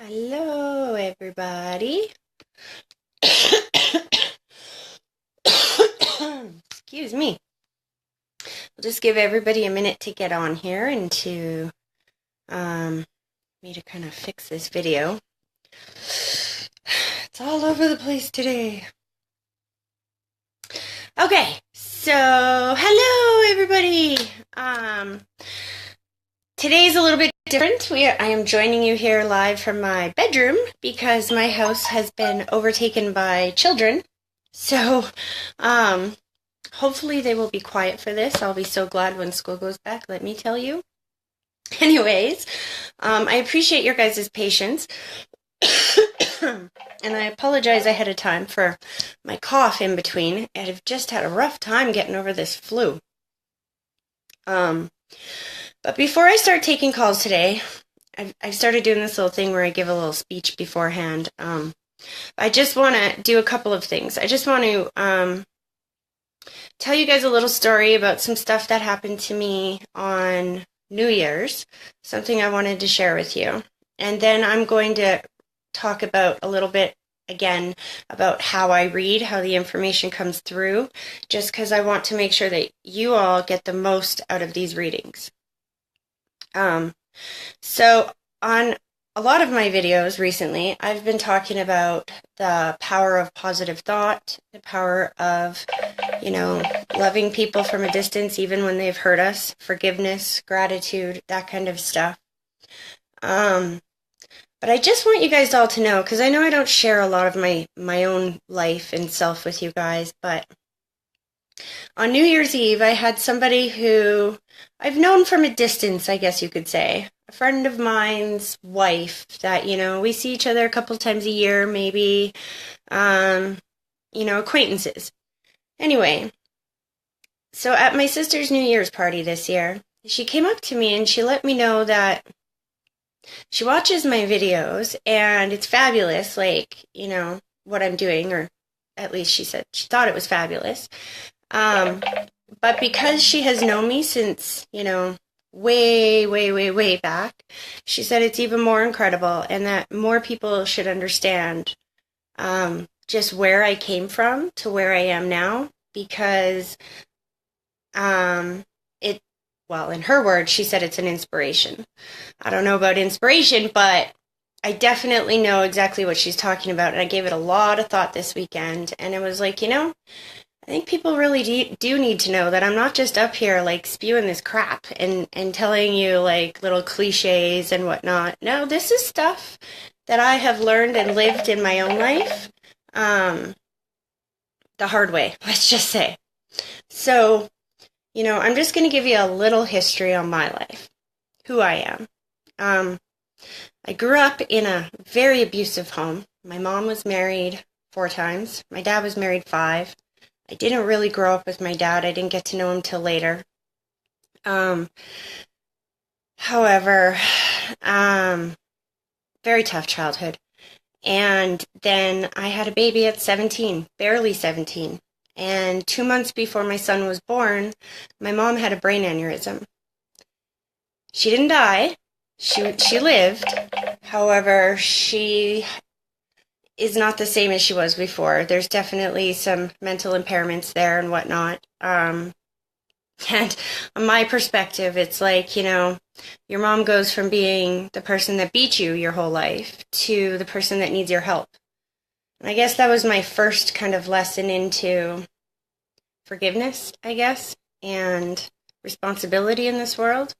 Hello, everybody. Excuse me. I'll just give everybody a minute to get on here and to me to kind of fix this video. It's all over the place today. Okay, so hello, everybody. Today's a little bit different. I am joining you here live from my bedroom because my house has been overtaken by children. So, hopefully they will be quiet for this. I'll be so glad when school goes back, let me tell you. Anyways, I appreciate your guys' patience. And I apologize ahead of time for my cough in between. I've just had a rough time getting over this flu. But before I start taking calls today, I've started doing this little thing where I give a little speech beforehand. I just want to do a couple of things. I just want to tell you guys a little story about some stuff that happened to me on New Year's, something I wanted to share with you. And then I'm going to talk about a little bit again about how I read, how the information comes through, just because I want to make sure that you all get the most out of these readings. So on a lot of my videos recently, I've been talking about the power of positive thought, the power of, loving people from a distance, even when they've hurt us, forgiveness, gratitude, that kind of stuff. But I just want you guys all to know, because I know I don't share a lot of my own life and self with you guys, but on New Year's Eve, I had somebody who I've known from a distance, I guess you could say. A friend of mine's wife that, we see each other a couple times a year, maybe, acquaintances. Anyway, so at my sister's New Year's party this year, she came up to me and she let me know that she watches my videos and it's fabulous, what I'm doing, or at least she said she thought it was fabulous. But because she has known me since, way, way, way, way back, she said it's even more incredible and that more people should understand just where I came from to where I am now, because in her words, she said it's an inspiration. I don't know about inspiration, but I definitely know exactly what she's talking about, and I gave it a lot of thought this weekend, and it was like, I think people really do need to know that I'm not just up here spewing this crap and telling you little cliches and whatnot. No, this is stuff that I have learned and lived in my own life the hard way, let's just say. So, I'm just going to give you a little history on my life, who I am. I grew up in a very abusive home. My mom was married 4 times. My dad was married 5. I didn't really grow up with my dad. I didn't get to know him till later. However, very tough childhood. And then I had a baby at 17, barely 17. And 2 months before my son was born, my mom had a brain aneurysm. She didn't die. She lived. However, she is not the same as she was before. There's definitely some mental impairments there and whatnot. And on my perspective, it's your mom goes from being the person that beat you your whole life to the person that needs your help. And I guess that was my first kind of lesson into forgiveness, I guess, and responsibility in this world.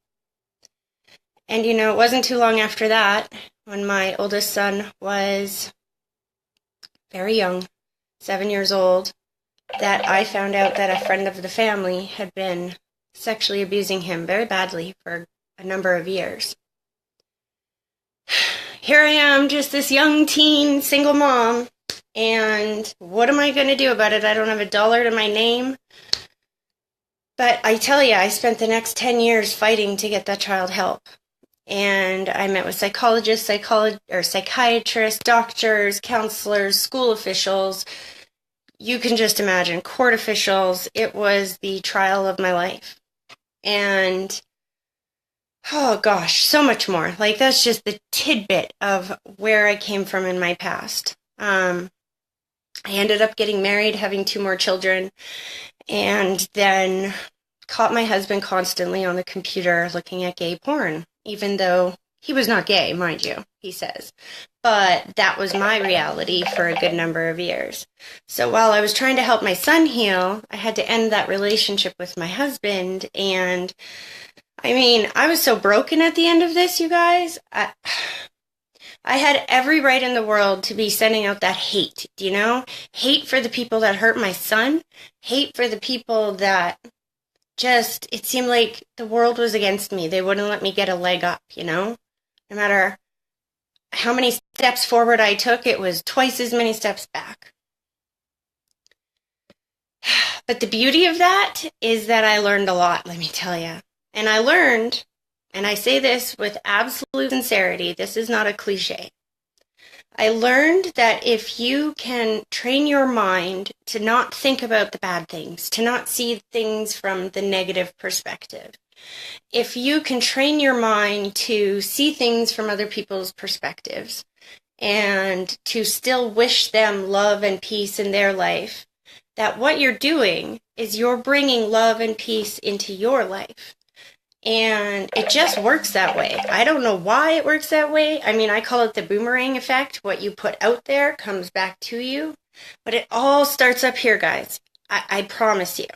And, it wasn't too long after that, when my oldest son was very young, 7 years old, that I found out that a friend of the family had been sexually abusing him very badly for a number of years. Here I am, just this young teen, single mom, and what am I going to do about it? I don't have a dollar to my name. But I tell you, I spent the next 10 years fighting to get that child help. And I met with psychologists, psychiatrists, doctors, counselors, school officials. You can just imagine, court officials. It was the trial of my life. And Oh gosh, so much more. Like that's just the tidbit of where I came from in my past. I ended up getting married, having two more children, and then caught my husband constantly on the computer looking at gay porn, even though he was not gay, mind you, he says. But that was my reality for a good number of years. So while I was trying to help my son heal, I had to end that relationship with my husband. And I mean, I was so broken at the end of this, you guys. I had every right in the world to be sending out that hate, do you know? Hate for the people that hurt my son, hate for the people that just, it seemed like the world was against me. They wouldn't let me get a leg up, you know? No matter how many steps forward I took, it was twice as many steps back. But the beauty of that is that I learned a lot, let me tell you. And I learned, and I say this with absolute sincerity, this is not a cliche. I learned that if you can train your mind to not think about the bad things, to not see things from the negative perspective, if you can train your mind to see things from other people's perspectives and to still wish them love and peace in their life, that what you're doing is you're bringing love and peace into your life. And it just works that way. I don't know why it works that way. I mean, I call it the boomerang effect. What you put out there comes back to you. But it all starts up here, guys. I promise you.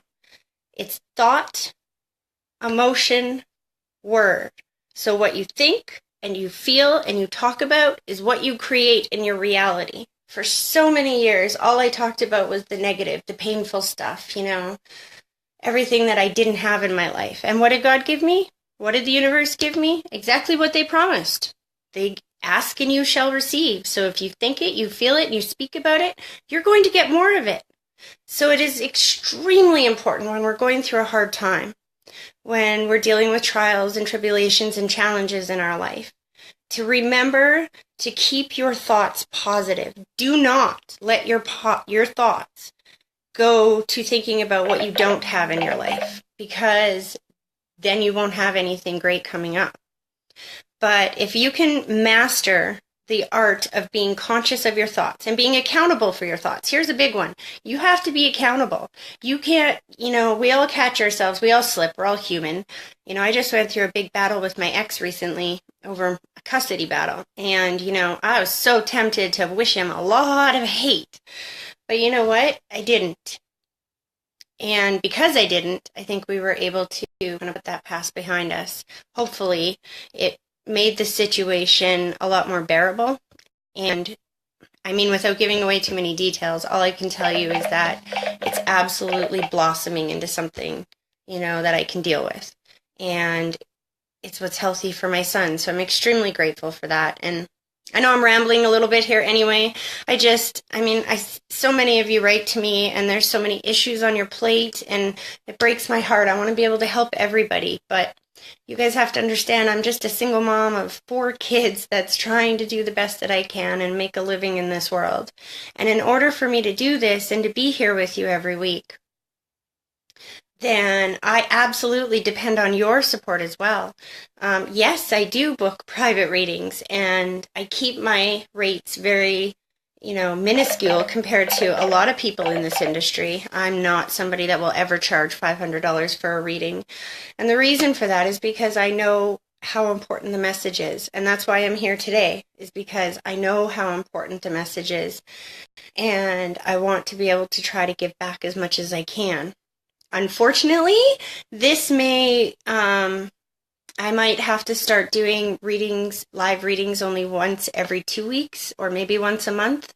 It's thought, emotion, word. So what you think and you feel and you talk about is what you create in your reality. For so many years, all I talked about was the negative, the painful stuff, you know, everything that I didn't have in my life. And what did God give me? What did the universe give me? Exactly what they promised. They ask and you shall receive. So if you think it, you feel it, and you speak about it, you're going to get more of it. So it is extremely important when we're going through a hard time, when we're dealing with trials and tribulations and challenges in our life, to remember to keep your thoughts positive. Do not let your thoughts go to thinking about what you don't have in your life, because then you won't have anything great coming up. But if you can master the art of being conscious of your thoughts and being accountable for your thoughts, here's a big one. You have to be accountable. You can't, you know, we all catch ourselves. We all slip. We're all human. You know, I just went through a big battle with my ex recently over a custody battle. And, you know, I was so tempted to wish him a lot of hate. But you know what? I didn't. And because I didn't, I think we were able to kind of put that past behind us. Hopefully, it made the situation a lot more bearable. And I mean, without giving away too many details, all I can tell you is that it's absolutely blossoming into something, you know, that I can deal with. And it's what's healthy for my son. So I'm extremely grateful for that. And I know I'm rambling a little bit here anyway. So many of you write to me and there's so many issues on your plate and it breaks my heart. I want to be able to help everybody, but you guys have to understand I'm just a single mom of 4 kids that's trying to do the best that I can and make a living in this world. And in order for me to do this and to be here with you every week, then I absolutely depend on your support as well. Yes, I do book private readings, and I keep my rates very, minuscule compared to a lot of people in this industry. I'm not somebody that will ever charge $500 for a reading. And the reason for that is because I know how important the message is. And that's why I'm here today, is because I know how important the message is. And I want to be able to try to give back as much as I can. Unfortunately, this may, I might have to start doing live readings only once every 2 weeks or maybe once a month,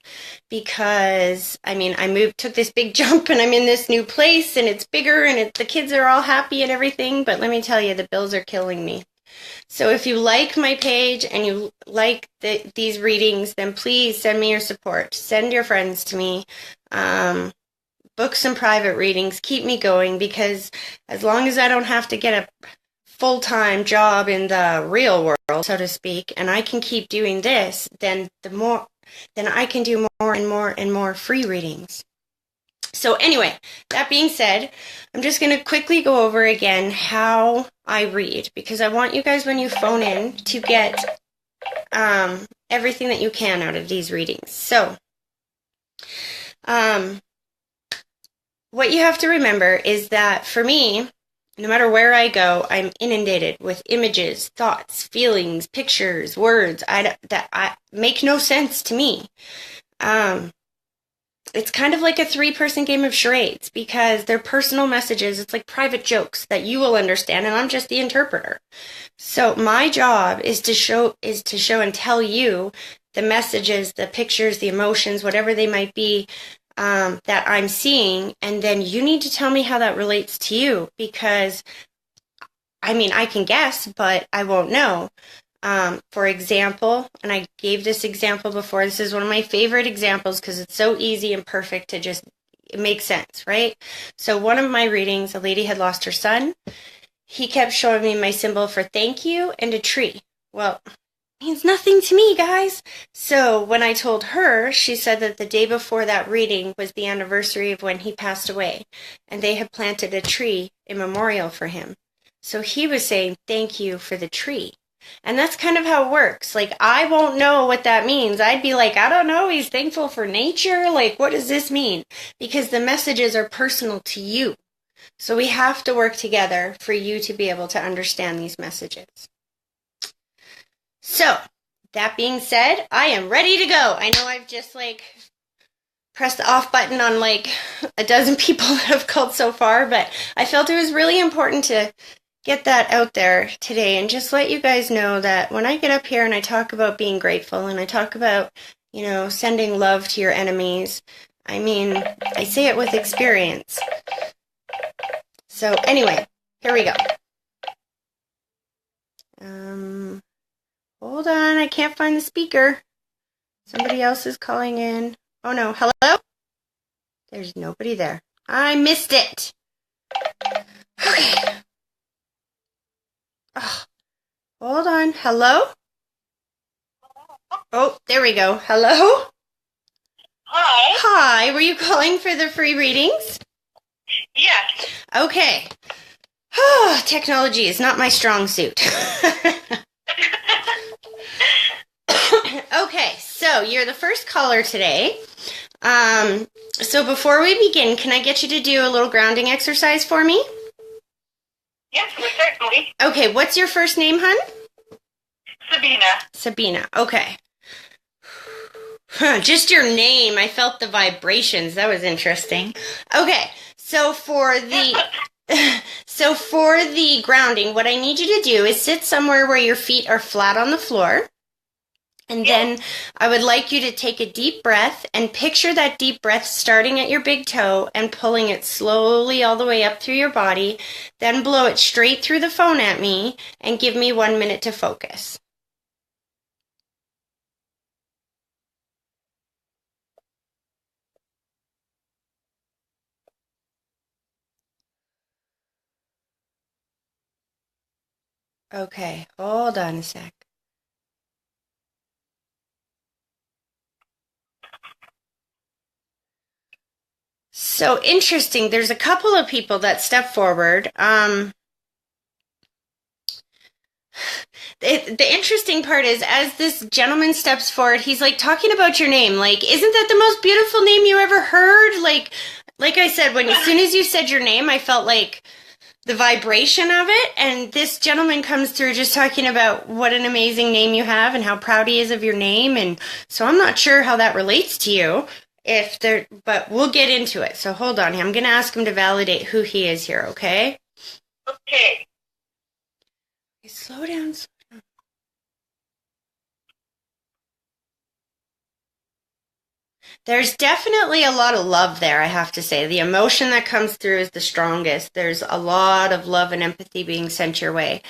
because, I took this big jump and I'm in this new place and it's bigger and the kids are all happy and everything, but let me tell you, the bills are killing me. So if you like my page and you like these readings, then please send me your support. Send your friends to me. Book some private readings, keep me going, because as long as I don't have to get a full-time job in the real world, so to speak, and I can keep doing this, then I can do more and more and more free readings. So anyway, that being said, I'm just going to quickly go over again how I read, because I want you guys, when you phone in, to get everything that you can out of these readings. So, what you have to remember is that for me, no matter where I go, I'm inundated with images, thoughts, feelings, pictures, words that make no sense to me. It's kind of like a 3-person game of charades, because they're personal messages. It's like private jokes that you will understand, and I'm just the interpreter. So my job is to show and tell you the messages, the pictures, the emotions, whatever they might be, that I'm seeing, and then you need to tell me how that relates to you, because I mean, I can guess, but I won't know. For example, and I gave this example before, this is one of my favorite examples because it's so easy and perfect to just, it makes sense, right? So one of my readings, a lady had lost her son. He kept showing me my symbol for thank you and a tree. Well, it means nothing to me, guys. So when I told her, she said that the day before that reading was the anniversary of when he passed away, and they had planted a tree, a memorial for him. So he was saying thank you for the tree. And that's kind of how it works. Like, I won't know what that means. I'd be like, I don't know, he's thankful for nature. Like, what does this mean? Because the messages are personal to you. So we have to work together for you to be able to understand these messages. So, that being said, I am ready to go. I know I've just, pressed the off button on, a dozen people that have called so far, but I felt it was really important to get that out there today and just let you guys know that when I get up here and I talk about being grateful and I talk about, sending love to your enemies, I mean, I say it with experience. So anyway, here we go. Hold on, I can't find the speaker. Somebody else is calling in. Oh no, hello? There's nobody there. I missed it. Okay. Oh, hold on. Hello? Oh, there we go. Hello? Hi. Hi. Were you calling for the free readings? Yes. Okay. Oh, technology is not my strong suit. Okay, so you're the first caller today. So before we begin, can I get you to do a little grounding exercise for me? Yes, certainly. Okay, what's your first name, hun? Sabina. Sabina, okay. Just your name, I felt the vibrations. That was interesting. Okay, so for the grounding, what I need you to do is sit somewhere where your feet are flat on the floor. And then I would like you to take a deep breath and picture that deep breath starting at your big toe and pulling it slowly all the way up through your body. Then blow it straight through the phone at me and give me 1 minute to focus. Okay, hold on a sec. So interesting. There's a couple of people that step forward. The interesting part is, as this gentleman steps forward, he's talking about your name. Isn't that the most beautiful name you ever heard? Like I said, as soon as you said your name, I felt the vibration of it. And this gentleman comes through just talking about what an amazing name you have and how proud he is of your name. And so I'm not sure how that relates to you. But we'll get into it. So hold on. I'm going to ask him to validate who he is here, okay? Okay. Slow down. There's definitely a lot of love there, I have to say. The emotion that comes through is the strongest. There's a lot of love and empathy being sent your way.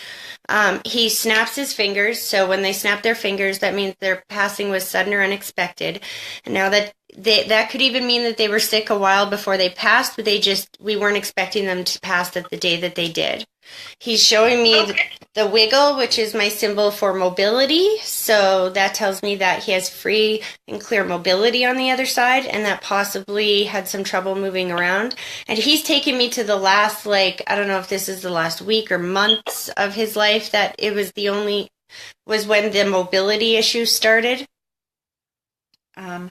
He snaps his fingers, so when they snap their fingers, that means their passing was sudden or unexpected. And now that that could even mean that they were sick a while before they passed, but we weren't expecting them to pass at the day that they did. He's showing me Okay. the wiggle, which is my symbol for mobility. So that tells me that he has free and clear mobility on the other side, and that possibly had some trouble moving around. And he's taken me to the last, like, I don't know if this is the last week or months of his life that it was was when the mobility issues started.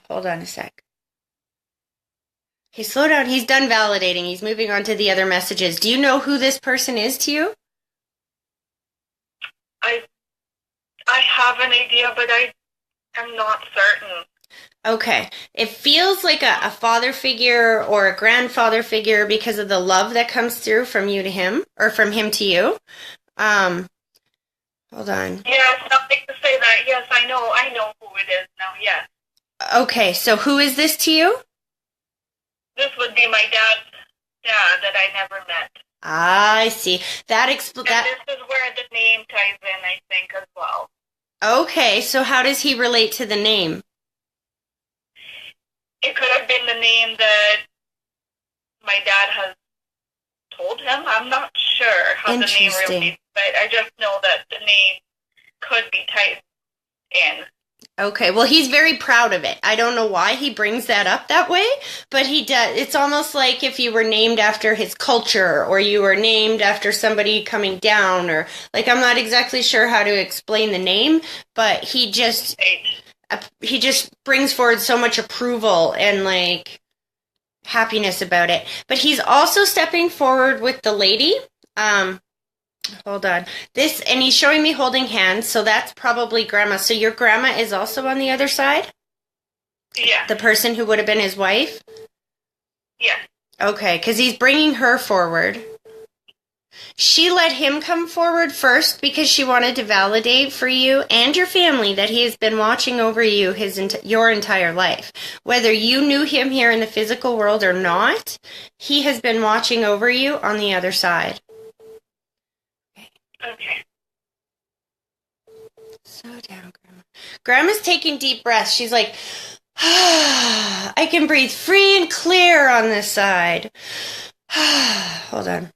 Hold on a sec. Okay, slow down. He's done validating. He's moving on to the other messages. Do you know who this person is to you? I have an idea, but I am not certain. Okay. It feels like a father figure or a grandfather figure because of the love that comes through from you to him, or from him to you. Hold on. Yes, nothing to say that. Yes, I know who it is now. Yes, Okay, so who is this to you? this would be my dad's dad that I never met. I see. That And this is where the name ties in, I think, as well. Okay, so how does he relate to the name? It could have been the name that my dad has told him. I'm not sure how the name Interesting. really, but I just know that the name could be tied in. Okay, well, he's very proud of it. I don't know why he brings that up that way, but he does. It's almost like if you were named after his culture, or you were named after somebody coming down, or like, I'm not exactly sure how to explain the name, but he just brings forward so much approval and like happiness about it. But he's also stepping forward with the lady. Hold on. And he's showing me holding hands, so that's probably grandma. So your grandma is also on the other side? Yeah. The person who would have been his wife? Yeah. Okay, because he's bringing her forward. She let him come forward first because she wanted to validate for you and your family that he has been watching over you your entire life. Whether you knew him here in the physical world or not, he has been watching over you on the other side. Okay. Slow down, Grandma. Grandma's taking deep breaths. She's like, I can breathe free and clear on this side. Hold on.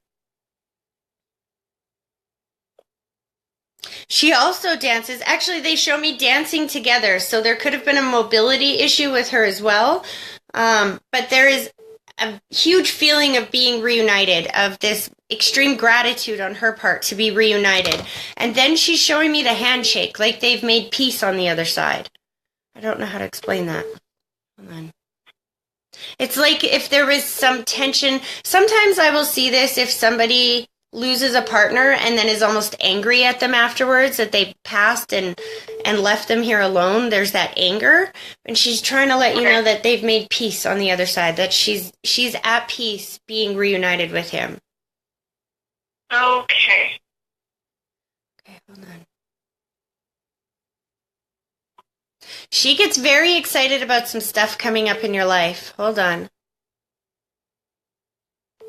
She also dances. Actually, they show me dancing together, so there could have been a mobility issue with her as well. But there is a huge feeling of being reunited, of this extreme gratitude on her part to be reunited. And then she's showing me the handshake, like they've made peace on the other side. I don't know how to explain that. Hold on. It's like if there was some tension. Sometimes I will see this if somebody loses a partner and then is almost angry at them afterwards that they passed and left them here alone. There's that anger, and she's trying to let you know that they've made peace on the other side, that she's at peace being reunited with him. Okay. Okay, hold on. She gets very excited about some stuff coming up in your life. Hold on.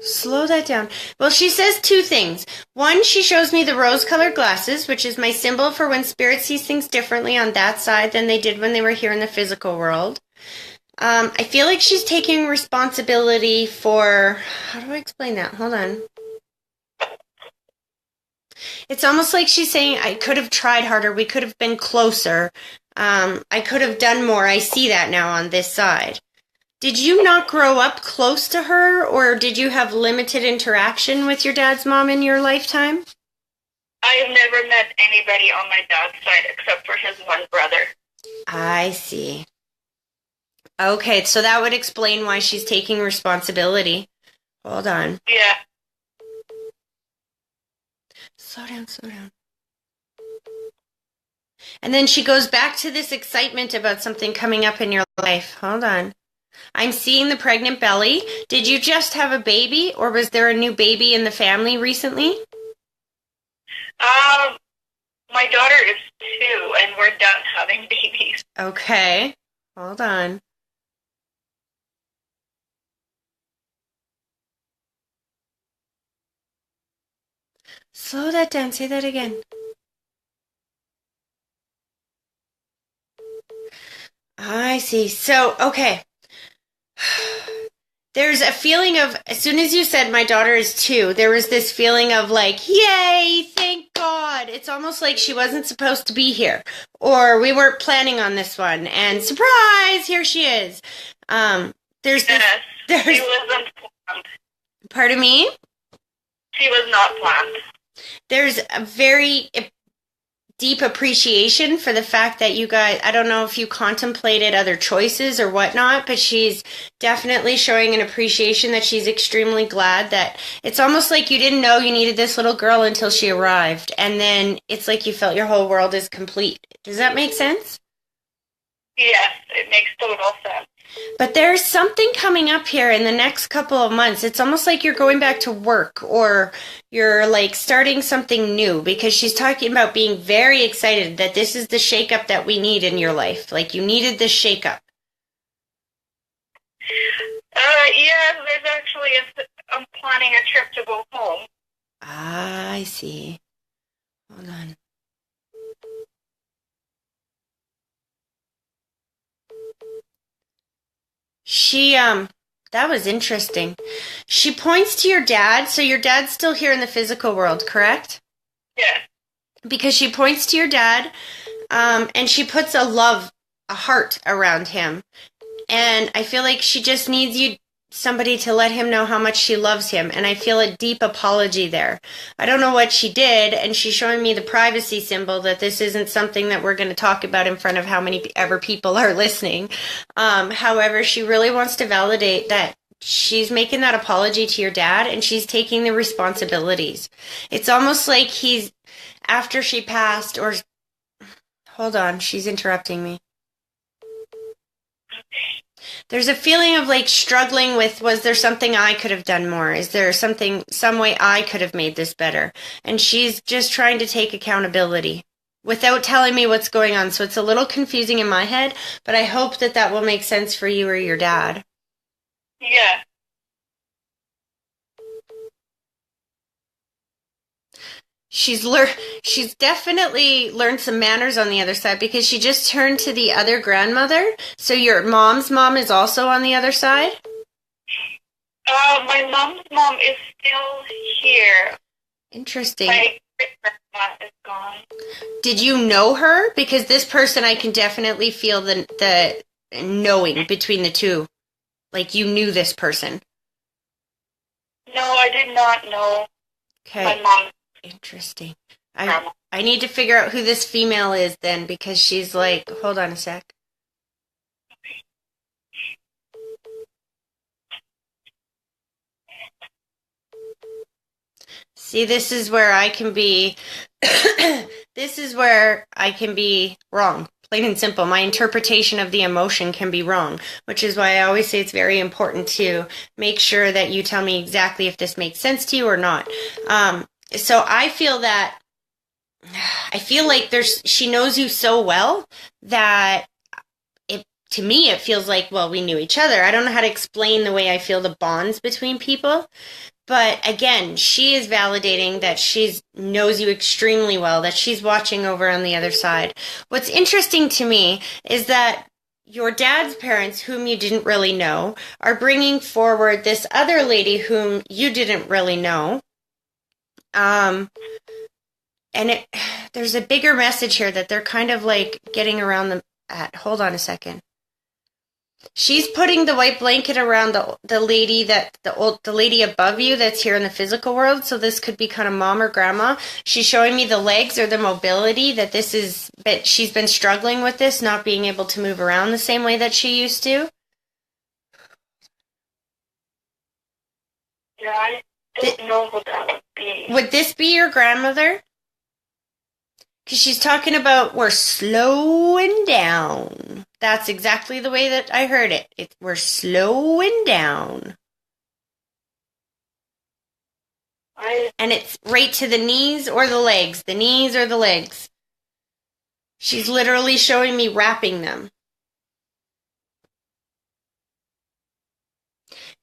Slow that down. Well, she says two things. One, she shows me the rose-colored glasses, which is my symbol for when spirit sees things differently on that side than they did when they were here in the physical world. I feel like she's taking responsibility for... How do I explain that? Hold on. It's almost like she's saying, I could have tried harder. We could have been closer. I could have done more. I see that now on this side. Did you not grow up close to her, or did you have limited interaction with your dad's mom in your lifetime? I have never met anybody on my dad's side except for his one brother. I see. Okay, so that would explain why she's taking responsibility. Hold on. Yeah. Slow down, slow down. And then she goes back to this excitement about something coming up in your life. Hold on. I'm seeing the pregnant belly. Did you just have a baby, or was there a new baby in the family recently? My daughter is 2, and we're done having babies. Okay. Hold on. Slow that down. Say that again. I see. So, okay. There's a feeling of, as soon as you said my daughter is 2, there was this feeling of like, yay, thank God. It's almost like she wasn't supposed to be here, or we weren't planning on this one, and surprise, here she is. There's this, Yes, she wasn't planned. pardon me? She was not planned. There's a very deep appreciation for the fact that you guys, I don't know if you contemplated other choices or whatnot, but she's definitely showing an appreciation that she's extremely glad that it's almost like you didn't know you needed this little girl until she arrived. And then it's like you felt your whole world is complete. Does that make sense? Yes, it makes total sense. But there's something coming up here in the next couple of months. It's almost like you're going back to work, or you're like starting something new, because she's talking about being very excited that this is the shakeup that we need in your life. Like you needed this shakeup. Yeah, there's actually I'm planning a trip to go home. Ah, I see. Hold on. That was interesting. She points to your dad, so your dad's still here in the physical world, correct? Yes. Because she points to your dad, and she puts a heart around him. And I feel like she just needs somebody to let him know how much she loves him. And I feel a deep apology there. I don't know what she did, and she's showing me the privacy symbol that this isn't something that we're going to talk about in front of how many ever people are listening. However, she really wants to validate that she's making that apology to your dad, and she's taking the responsibilities. It's almost like after she passed, or hold on, she's interrupting me. There's a feeling of like struggling with, was there something I could have done more? Is there some way I could have made this better? And she's just trying to take accountability without telling me what's going on. So it's a little confusing in my head, but I hope that will make sense for you or your dad. Yeah. She's definitely learned some manners on the other side, because she just turned to the other grandmother. So your mom's mom is also on the other side? My mom's mom is still here. Interesting. My great-grandma is gone. Did you know her? Because this person, I can definitely feel the knowing between the two. Like you knew this person. No, I did not know. Okay. My mom. Interesting. I need to figure out who this female is then, because she's like, hold on a sec. See, this is where I can be, this is where I can be wrong. Plain and simple. My interpretation of the emotion can be wrong, which is why I always say it's very important to make sure that you tell me exactly if this makes sense to you or not. So I feel like she knows you so well that to me it feels like, well, we knew each other. I don't know how to explain the way I feel the bonds between people. But again, she is validating that she knows you extremely well, that she's watching over on the other side. What's interesting to me is that your dad's parents, whom you didn't really know, are bringing forward this other lady whom you didn't really know. And there's a bigger message here that they're kind of like getting around hold on a second. She's putting the white blanket around the lady the lady above you that's here in the physical world. So this could be kind of mom or grandma. She's showing me the legs or the mobility that but she's been struggling with this, not being able to move around the same way that she used to. Yeah, I don't know who that would be. Would this be your grandmother? Because she's talking about we're slowing down. That's exactly the way that I heard it. We're slowing down. And it's right to the knees or the legs. The knees or the legs. She's literally showing me wrapping them.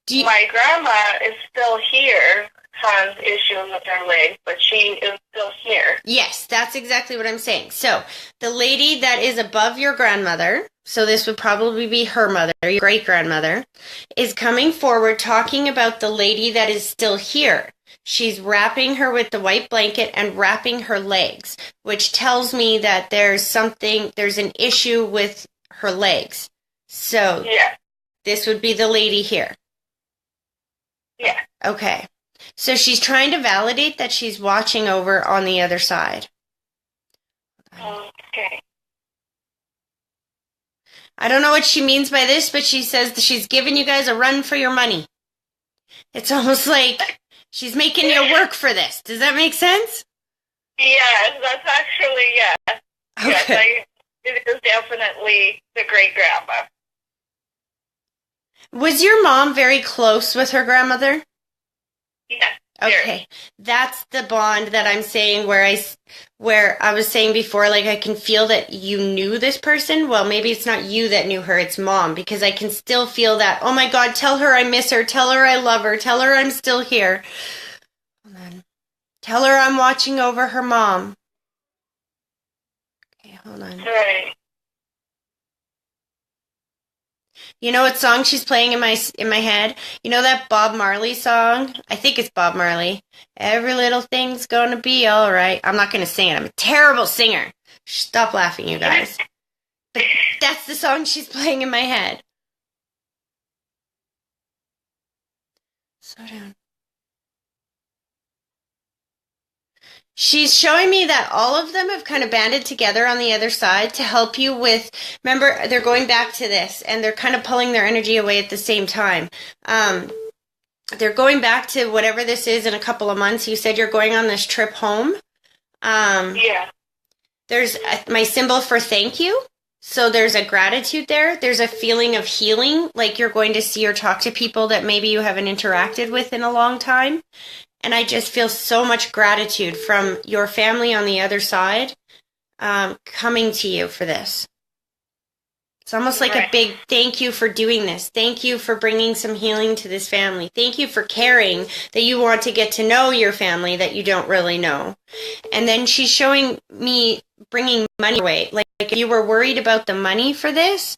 My grandma is still here. has issues with her leg, but she is still here. Yes, that's exactly what I'm saying. So the lady that is above your grandmother, so this would probably be her mother, your great grandmother, is coming forward talking about the lady that is still here. She's wrapping her with the white blanket and wrapping her legs, which tells me that there's an issue with her legs. So Yeah. this would be the lady here. Yeah. Okay. So she's trying to validate that she's watching over on the other side. Okay. I don't know what she means by this, but she says that she's giving you guys a run for your money. It's almost like she's making you work for this. Does that make sense? Yes, that's actually, yes. Okay. Yes, it is definitely the great-grandma. Was your mom very close with her grandmother? Yes. Okay, that's the bond that I'm saying where I was saying before, like I can feel that you knew this person. Well, maybe it's not you that knew her, it's mom, because I can still feel that, oh my God, tell her I miss her, tell her I love her, tell her I'm still here. Hold on. Tell her I'm watching over her mom. Okay, hold on. Right. You know what song she's playing in my head? You know that Bob Marley song? I think it's Bob Marley. Every little thing's gonna be all right. I'm not gonna sing it. I'm a terrible singer. Stop laughing, you guys. But that's the song she's playing in my head. Slow down. She's showing me that all of them have kind of banded together on the other side to help you with, remember, they're going back to this, and they're kind of pulling their energy away at the same time. They're going back to whatever this is in a couple of months. You said you're going on this trip home. Yeah. There's my symbol for thank you. So there's a gratitude there. There's a feeling of healing, like you're going to see or talk to people that maybe you haven't interacted with in a long time. And I just feel so much gratitude from your family on the other side coming to you for this. It's almost like a big thank you for doing this. Thank you for bringing some healing to this family. Thank you for caring that you want to get to know your family that you don't really know. And then she's showing me bringing money away. Like if you were worried about the money for this,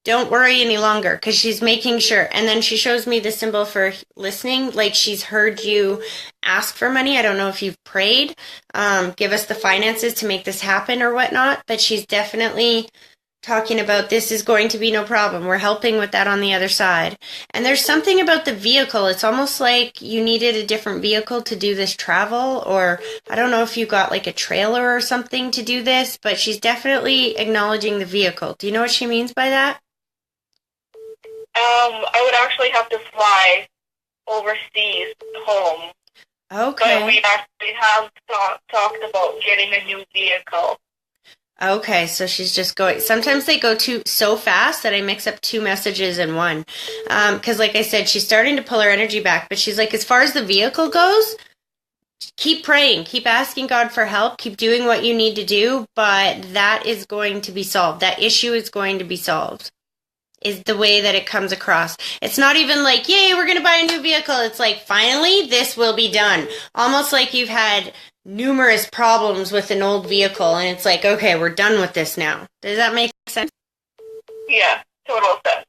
don't worry any longer, because she's making sure. And then she shows me the symbol for listening, like she's heard you ask for money. I don't know if you've prayed, give us the finances to make this happen or whatnot, but she's definitely talking about this is going to be no problem. We're helping with that on the other side. And there's something about the vehicle. It's almost like you needed a different vehicle to do this travel, or I don't know if you got like a trailer or something to do this, but she's definitely acknowledging the vehicle. Do you know what she means by that? I would actually have to fly overseas home. Okay. But we actually have talked about getting a new vehicle. Okay, so she's just going. Sometimes they go so fast that I mix up two messages in one. Because, like I said, she's starting to pull her energy back. But she's like, as far as the vehicle goes, keep praying, keep asking God for help, keep doing what you need to do. But that is going to be solved. That issue is going to be solved. Is the way that it comes across. It's not even like, yay, we're going to buy a new vehicle. It's like, finally, this will be done. Almost like you've had numerous problems with an old vehicle, and it's like, okay, we're done with this now. Does that make sense? Yeah, total sense.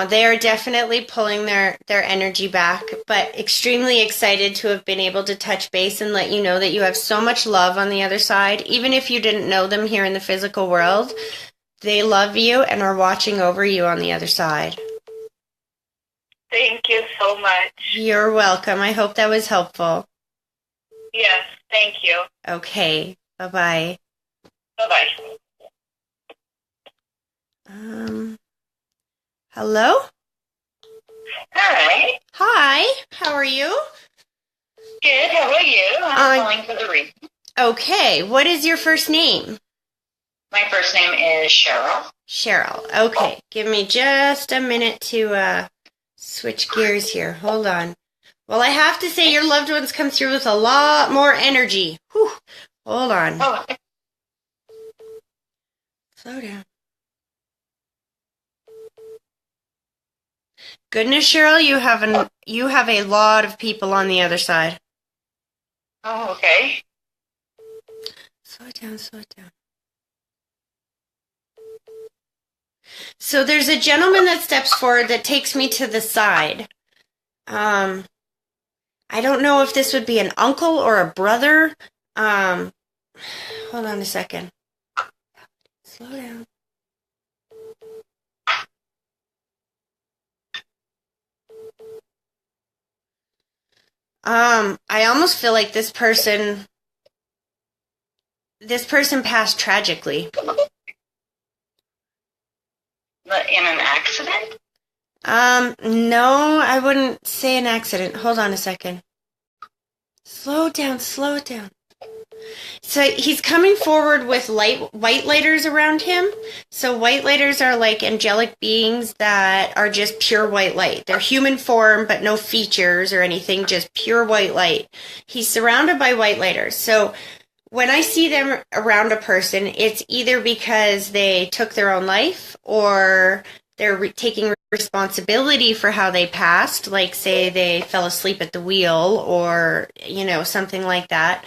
They are definitely pulling their energy back, but extremely excited to have been able to touch base and let you know that you have so much love on the other side. Even if you didn't know them here in the physical world, they love you and are watching over you on the other side. Thank you so much. You're welcome. I hope that was helpful. Yes, thank you. Okay. Bye-bye. Bye-bye. Hello? Hi. Hi. How are you? Good, how are you? I'm calling for the reason. Okay. What is your first name? My first name is Cheryl. Cheryl. Okay. Give me just a minute to switch gears here. Hold on. Well, I have to say your loved ones come through with a lot more energy. Whew. Hold on. Oh. Slow down. goodness, Cheryl, you have a lot of people on the other side. Oh, okay. Slow it down, slow it down. So there's a gentleman that steps forward that takes me to the side. I don't know if this would be an uncle or a brother. Hold on a second. Slow down. I almost feel like this person passed tragically. In an accident? No, I wouldn't say an accident. Hold on a second. Slow down, slow it down. So he's coming forward with white lighters around him. So white lighters are like angelic beings that are just pure white light. They're human form, but no features or anything, just pure white light. He's surrounded by white lighters. So when I see them around a person, it's either because they took their own life or they're taking responsibility for how they passed, like say they fell asleep at the wheel or, something like that.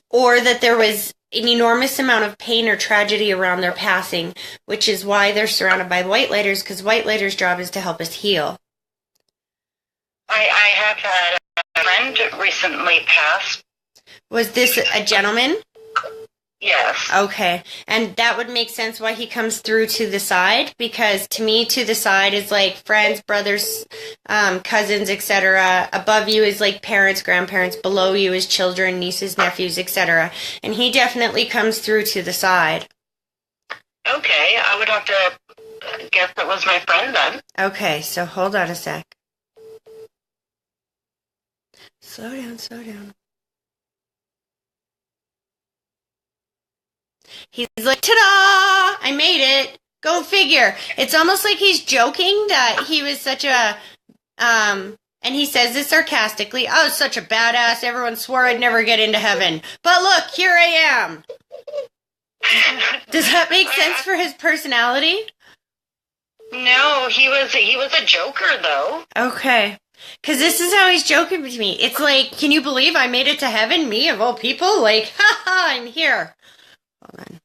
Or that there was an enormous amount of pain or tragedy around their passing, which is why they're surrounded by white lighters, because white lighters' job is to help us heal. I have had a friend recently pass. Was this a gentleman? Yes. Okay. And that would make sense why he comes through to the side, because to me, to the side is like friends, brothers, cousins, etc. Above you is like parents, grandparents. Below you is children, nieces, nephews, etc. And he definitely comes through to the side. Okay. I would have to guess it was my friend then. Okay. So hold on a sec. Slow down, slow down. He's like, ta-da! I made it. Go figure. It's almost like he's joking that he was such a, and he says this sarcastically, I was such a badass, everyone swore I'd never get into heaven. But look, here I am. Does that make sense for his personality? No, he was a joker, though. Okay. Because this is how he's joking with me. It's like, can you believe I made it to heaven? Me, of all people? Like, ha-ha, I'm here. Hold on.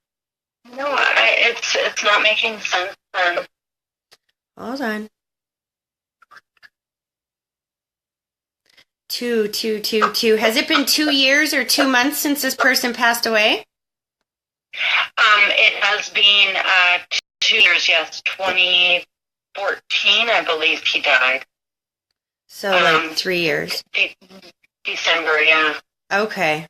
No, it's not making sense. Hold on. 2. Has it been 2 years or 2 months since this person passed away? It has been 2 years, yes. 2014, I believe he died. So, like 3 years. December, yeah. Okay.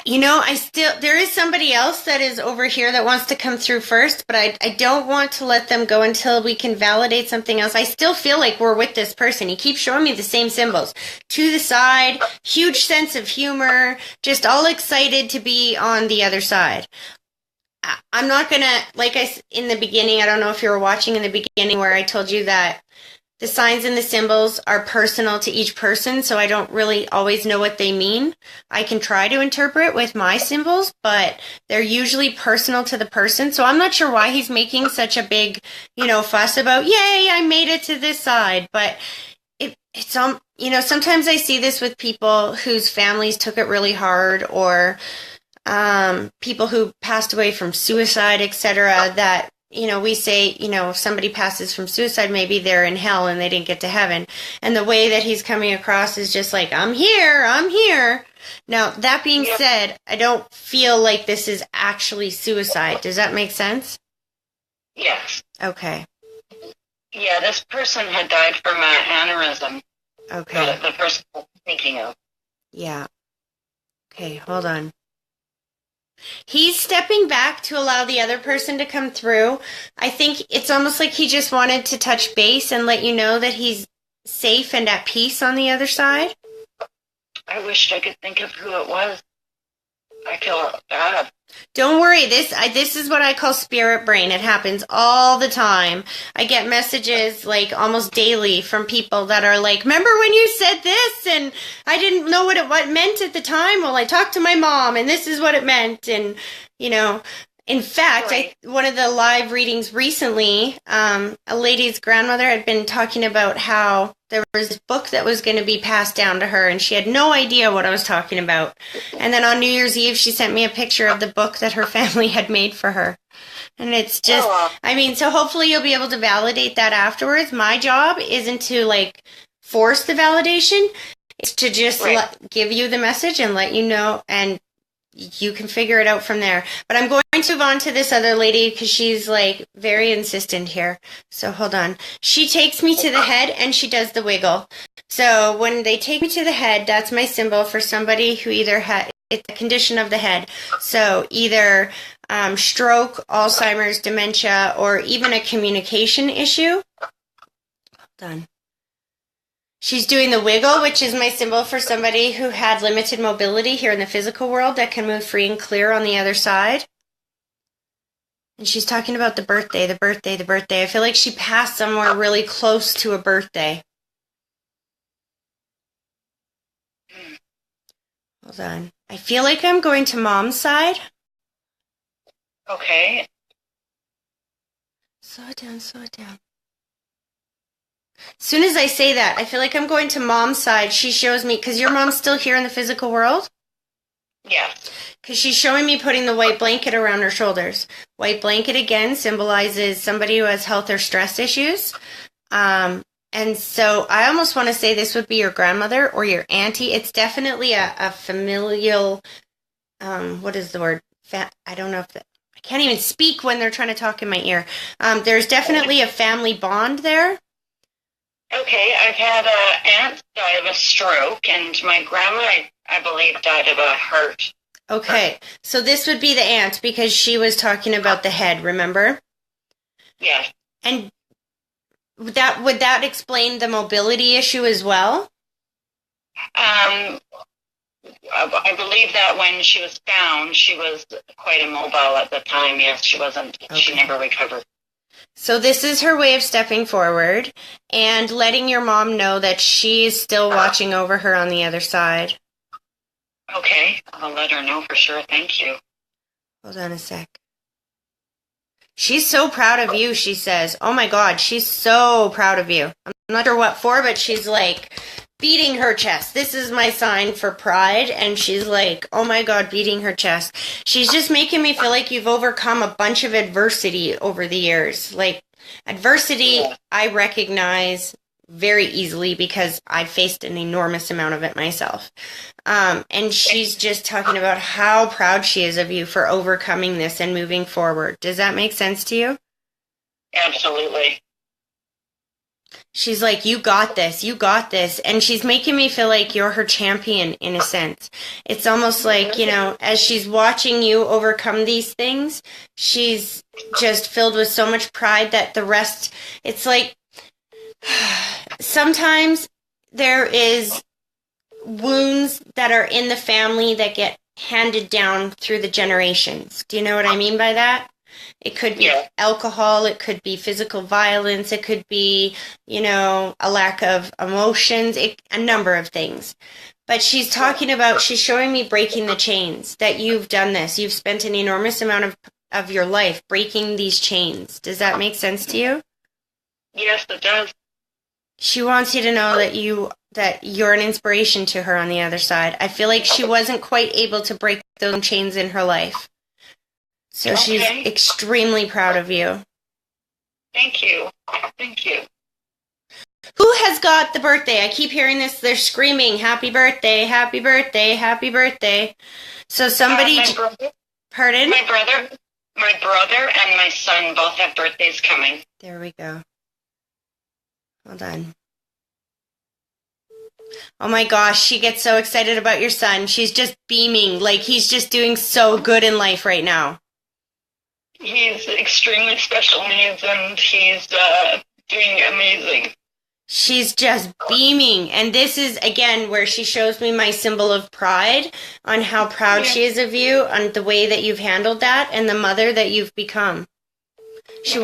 There is somebody else that is over here that wants to come through first, but I don't want to let them go until we can validate something else. I still feel like we're with this person. He keeps showing me the same symbols. To the side, huge sense of humor, just all excited to be on the other side. I'm not going to, in the beginning, I don't know if you were watching in the beginning where I told you that the signs and the symbols are personal to each person, so I don't really always know what they mean. I can try to interpret with my symbols, but they're usually personal to the person, so I'm not sure why he's making such a big, fuss about, yay, I made it to this side, but it's sometimes I see this with people whose families took it really hard, or people who passed away from suicide, etc., that we say, if somebody passes from suicide, maybe they're in hell and they didn't get to heaven. And the way that he's coming across is just like, I'm here. Now, that being said, I don't feel like this is actually suicide. Does that make sense? Yes. Okay. Yeah, this person had died from an aneurysm. Okay. The person I'm thinking of. Yeah. Okay, hold on. He's stepping back to allow the other person to come through. I think it's almost like he just wanted to touch base and let you know that he's safe and at peace on the other side. I wished I could think of who it was. I feel bad. Don't worry, this is what I call spirit brain. It happens all the time. I get messages like almost daily from people that are like, remember when you said this and I didn't know what it meant at the time? Well, I talked to my mom and this is what it meant. And, In fact, Right. one of the live readings recently, a lady's grandmother had been talking about how there was this book that was going to be passed down to her, and she had no idea what I was talking about. And then on New Year's Eve, she sent me a picture of the book that her family had made for her. And it's just, Oh, I mean, so hopefully you'll be able to validate that afterwards. My job isn't to like force the validation, it's to just Right. give you the message and let you know, and you can figure it out from there. But I'm going to move on to this other lady because she's like very insistent here. So hold on. She takes me to the head and she does the wiggle. So when they take me to the head, that's my symbol for somebody who either had it's a condition of the head. So either stroke, Alzheimer's, dementia, or even a communication issue. Done. She's doing the wiggle, which is my symbol for somebody who had limited mobility here in the physical world that can move free and clear on the other side. And she's talking about the birthday, the birthday, the birthday. I feel like she passed somewhere really close to a birthday. Hold on. I feel like I'm going to mom's side. okay. Slow it down, slow it down. As soon as I say that, I feel like I'm going to mom's side. She shows me, because your mom's still here in the physical world? Yes. Because she's showing me putting the white blanket around her shoulders. White blanket, again, symbolizes somebody who has health or stress issues. And so I almost want to say this would be your grandmother or your auntie. It's definitely a familial, what is the word? I don't know if I can't even speak when they're trying to talk in my ear. There's definitely a family bond there. Okay, I've had an aunt die of a stroke, and my grandma, I believe, died of a heart. Okay, so this would be the aunt because she was talking about the head, remember? Yes. And would that explain the mobility issue as well? I believe that when she was found, she was quite immobile at the time. Yes, she wasn't. She Okay. never recovered. So this is her way of stepping forward and letting your mom know that she is still watching over her on the other side. Okay, I'll let her know for sure. Thank you. Hold on a sec. She's so proud of you, she says. Oh my God, she's so proud of you. I'm not sure what for, but she's like beating her chest. This is my sign for pride. And she's like, oh my God, beating her chest. She's just making me feel like you've overcome a bunch of adversity over the years. Like adversity, I recognize very easily because I faced an enormous amount of it myself. And she's just talking about how proud she is of you for overcoming this and moving forward. Does that make sense to you? Absolutely. She's like, you got this, you got this. And she's making me feel like you're her champion in a sense. It's almost like, you know, as she's watching you overcome these things, she's just filled with so much pride that the rest, it's like, sometimes there is wounds that are in the family that get handed down through the generations. Do you know what I mean by that? It could be alcohol, it could be physical violence, it could be, you know, a lack of emotions, a number of things. But she's talking about, she's showing me breaking the chains, that you've done this. You've spent an enormous amount of your life breaking these chains. Does that make sense to you? Yes, it does. She wants you to know that you're an inspiration to her on the other side. I feel like she wasn't quite able to break those chains in her life. So she's extremely proud of you. Thank you. Thank you. Who has got the birthday? I keep hearing this. They're screaming, happy birthday, happy birthday, happy birthday. So somebody... My brother, Pardon? my brother and my son both have birthdays coming. There we go. Hold on. Oh my gosh, she gets so excited about your son. She's just beaming, like he's just doing so good in life right now. He's extremely special needs, and he's doing amazing. She's just beaming. And this is, again, where she shows me my symbol of pride on how proud she is of you, on the way that you've handled that, and the mother that you've become. She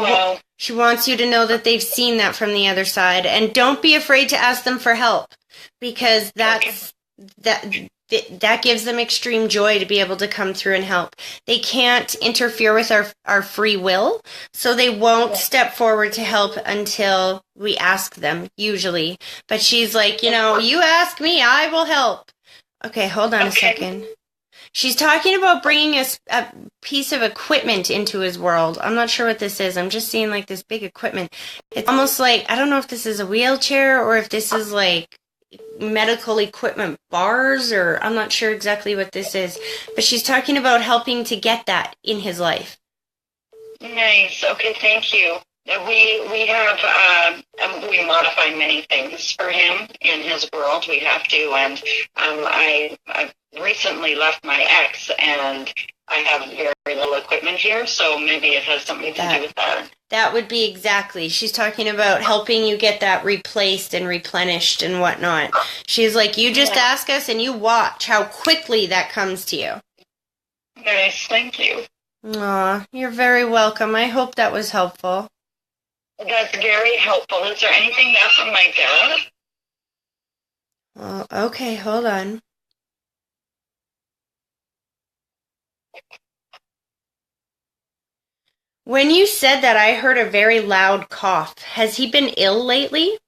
wants you to know that they've seen that from the other side. And don't be afraid to ask them for help, because that gives them extreme joy to be able to come through and help. They can't interfere with our free will, so they won't step forward to help until we ask them, usually. But she's like, you ask me, I will help. Okay, hold on a second. She's talking about bringing a piece of equipment into his world. I'm not sure what this is. I'm just seeing like this big equipment. It's almost like, I don't know if this is a wheelchair or if this is like medical equipment bars, or I'm not sure exactly what this is. But she's talking about helping to get that in his life. Nice. Okay, thank you. We have we modify many things for him in his world. We have to, and I recently left my ex, and I have very little equipment here, so maybe it has something to do with that. That would be exactly. She's talking about helping you get that replaced and replenished and whatnot. She's like, you just ask us and you watch how quickly that comes to you. Nice, thank you. Aw, you're very welcome. I hope that was helpful. That's very helpful. Is there anything else on my dad? Well, okay, hold on. When you said that, I heard a very loud cough. Has he been ill lately?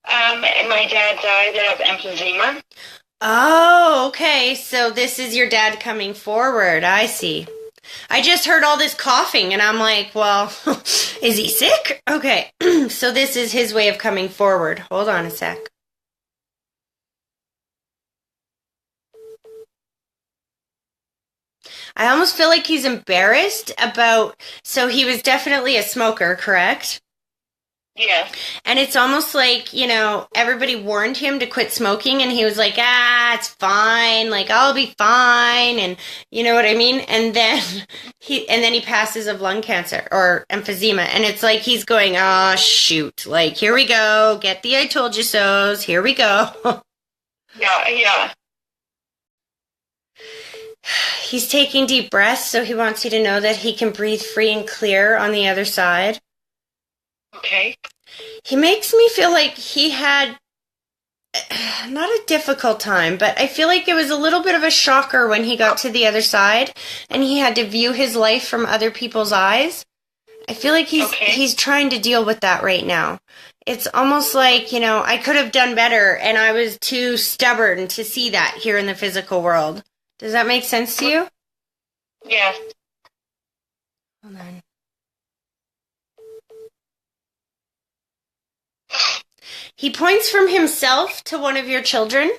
My dad died of emphysema. Oh, okay. So this is your dad coming forward. I see. I just heard all this coughing, and I'm like, well, is he sick? Okay, so this is his way of coming forward. Hold on a sec. I almost feel like he's embarrassed about, so he was definitely a smoker, correct? Yeah. And it's almost like, everybody warned him to quit smoking, and he was like, it's fine, like, I'll be fine, and you know what I mean? And then he passes of lung cancer, or emphysema, and it's like he's going, oh, shoot, like, here we go, get the I told you so's, here we go. Yeah. He's taking deep breaths, so he wants you to know that he can breathe free and clear on the other side. Okay. He makes me feel like he had not a difficult time, but I feel like it was a little bit of a shocker when he got to the other side and he had to view his life from other people's eyes. I feel like he's trying to deal with that right now. It's almost like, I could have done better and I was too stubborn to see that here in the physical world. Does that make sense to you? Yes. Hold on. He points from himself to one of your children.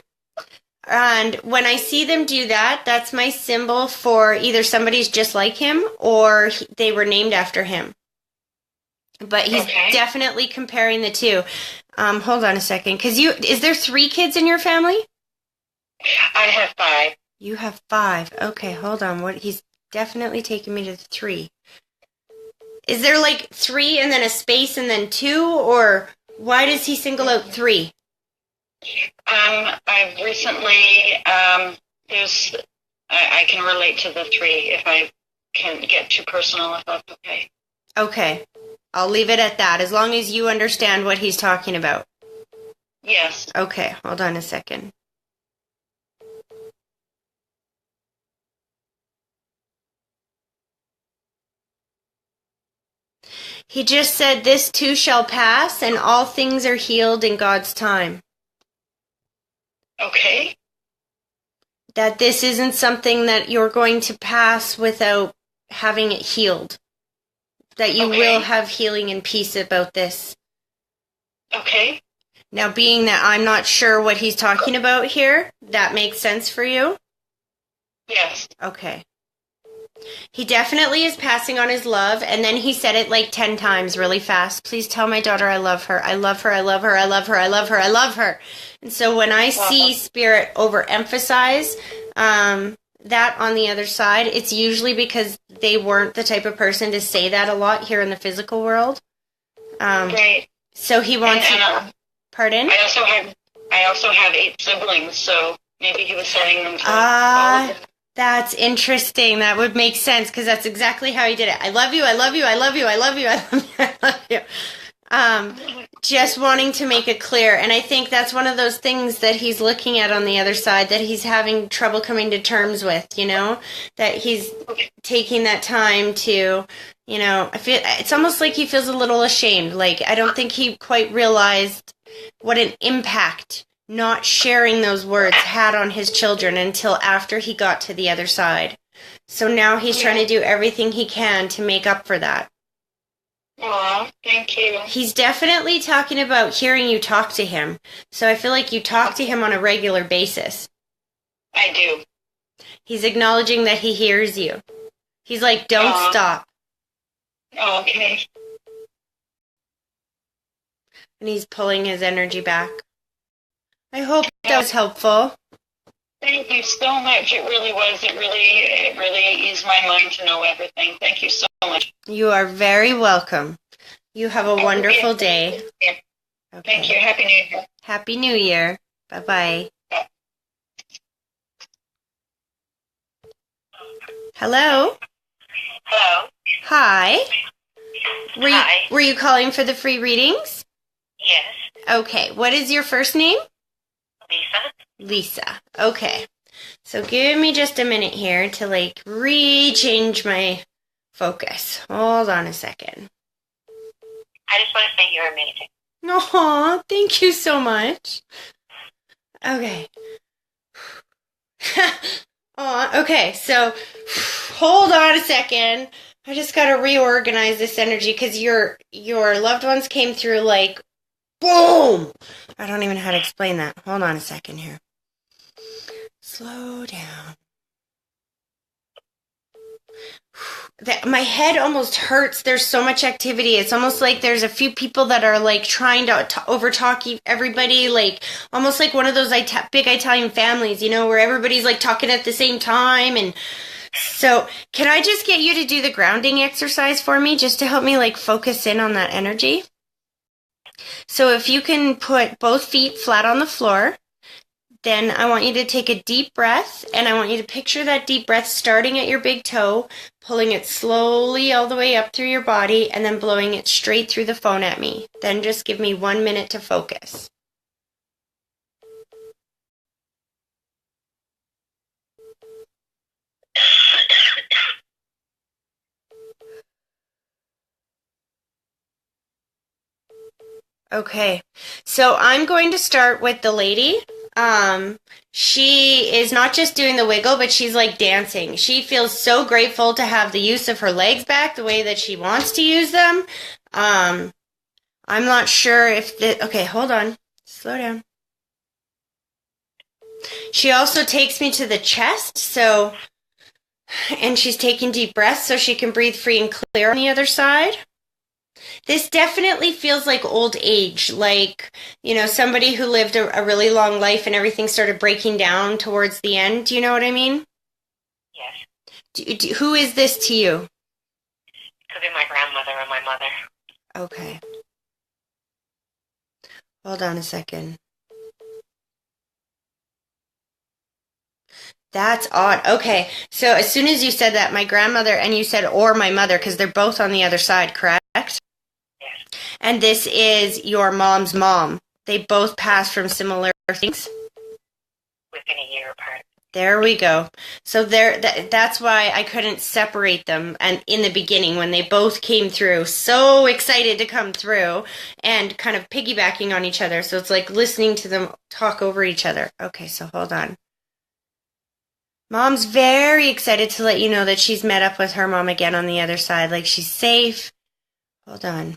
And when I see them do that, that's my symbol for either somebody's just like him or they were named after him. But he's definitely comparing the two. Hold on a second. Is there 3 kids in your family? I have 5. You have 5. Okay, hold on. He's definitely taking me to 3. Is there like 3 and then a space and then 2, or why does he single out 3? I've recently, I can relate to the 3 if I can get too personal, if that's okay. Okay, I'll leave it at that, as long as you understand what he's talking about. Yes. Okay, hold on a second. He just said, this too shall pass, and all things are healed in God's time. Okay. That this isn't something that you're going to pass without having it healed. That you will have healing and peace about this. Okay. Now, being that I'm not sure what he's talking about here, that makes sense for you? Yes. Okay. He definitely is passing on his love, and then he said it like 10 times really fast. Please tell my daughter I love her. I love her. I love her. I love her. I love her. I love her. And so when I see Spirit overemphasize that on the other side, it's usually because they weren't the type of person to say that a lot here in the physical world. Right. So he wants pardon? I also have 8 siblings, so maybe he was saying them to all of them. That's interesting. That would make sense because that's exactly how he did it. I love you, I love you, I love you, I love you, I love you, I love you. Just wanting to make it clear. And I think that's one of those things that he's looking at on the other side that he's having trouble coming to terms with, that he's taking that time to, I feel it's almost like he feels a little ashamed. Like, I don't think he quite realized what an impact not sharing those words had on his children until after he got to the other side. So now he's trying to do everything he can to make up for that. Aw, thank you. He's definitely talking about hearing you talk to him. So I feel like you talk to him on a regular basis. I do. He's acknowledging that he hears you. He's like, don't stop. Okay. And he's pulling his energy back. I hope that was helpful. Thank you so much. It really was. It really eased my mind to know everything. Thank you so much. You are very welcome. You have a wonderful day. Okay. Thank you. Happy New Year. Happy New Year. Bye-bye. Hello? Hello. Hi. Hi. Were you calling for the free readings? Yes. Okay. What is your first name? Lisa. Lisa. Okay. So give me just a minute here to re-change my focus. Hold on a second. I just want to say you're amazing. Aw, thank you so much. Okay. Okay, so hold on a second. I just got to reorganize this energy because your loved ones came through like boom. I don't even know how to explain that. Hold on a second here. Slow down. My head almost hurts. There's so much activity. It's almost like there's a few people that are trying to overtalk everybody, almost like one of those big Italian families, where everybody's talking at the same time. And so can I just get you to do the grounding exercise for me just to help me focus in on that energy? So if you can put both feet flat on the floor, then I want you to take a deep breath, and I want you to picture that deep breath starting at your big toe, pulling it slowly all the way up through your body, and then blowing it straight through the phone at me. Then just give me 1 minute to focus. Okay, so I'm going to start with the lady. She is not just doing the wiggle, but she's dancing. She feels so grateful to have the use of her legs back the way that she wants to use them. I'm not sure if okay, hold on. Slow down. She also takes me to the chest, and she's taking deep breaths so she can breathe free and clear on the other side. This definitely feels like old age, somebody who lived a really long life and everything started breaking down towards the end. Do you know what I mean? Yes. Who is this to you? It could be my grandmother or my mother. Okay. Hold on a second. That's odd. Okay, so as soon as you said that, my grandmother, and you said or my mother, because they're both on the other side, correct? And this is your mom's mom. They both passed from similar things? Within a year apart. There we go. So that's why I couldn't separate them. And in the beginning, when they both came through, so excited to come through and kind of piggybacking on each other. So it's like listening to them talk over each other. Okay, so hold on. Mom's very excited to let you know that she's met up with her mom again on the other side. She's safe. Hold on.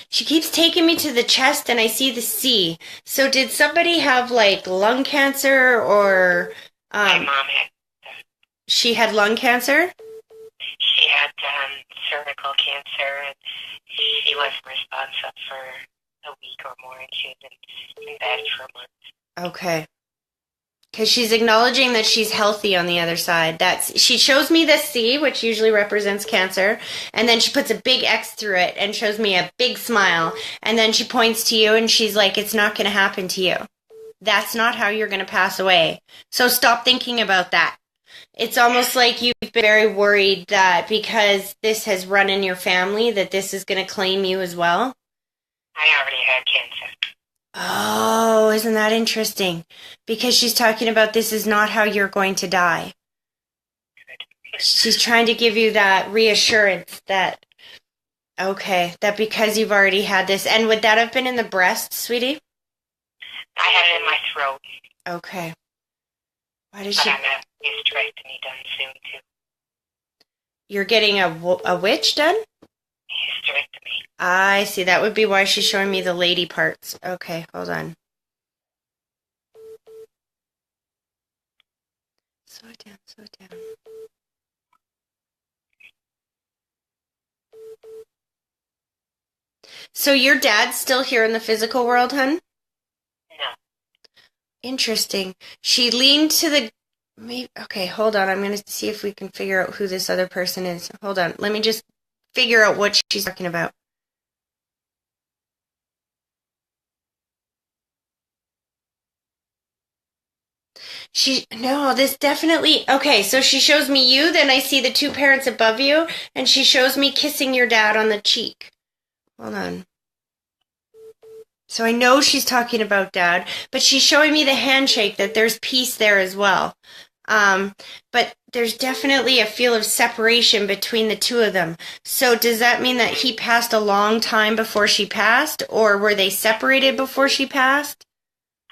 She keeps taking me to the chest, and I see the C. So did somebody have, lung cancer, or... My mom had... She had lung cancer? She had cervical cancer, and she wasn't responsive for a week or more, and she's been bad for a month. Okay. Because she's acknowledging that she's healthy on the other side. She shows me the C, which usually represents cancer, and then she puts a big X through it and shows me a big smile, and then she points to you and she's like, it's not going to happen to you. That's not how you're going to pass away. So stop thinking about that. It's almost like you've been very worried that because this has run in your family, that this is going to claim you as well. I already had cancer. Oh, isn't that interesting? Because she's talking about this is not how you're going to die. She's trying to give you that reassurance that, okay, that because you've already had this. And would that have been in the breast, sweetie? I had it in my throat. Okay. Why does But she... I'm having a hysterectomy done soon, too. You're getting a which done? Hysterectomy. I see. That would be why she's showing me the lady parts. Okay, hold on. Slow it down, slow it down. So your dad's still here in the physical world, hun? No. Interesting. She leaned to the... Okay, hold on. I'm going to see if we can figure out who this other person is. Hold on. Let me just figure out what she's talking about. No, this definitely... Okay, so she shows me you, then I see the two parents above you, and she shows me kissing your dad on the cheek. Hold on. So I know she's talking about dad, but she's showing me the handshake, that there's peace there as well. But there's definitely a feel of separation between the two of them. So does that mean that he passed a long time before she passed, or were they separated before she passed?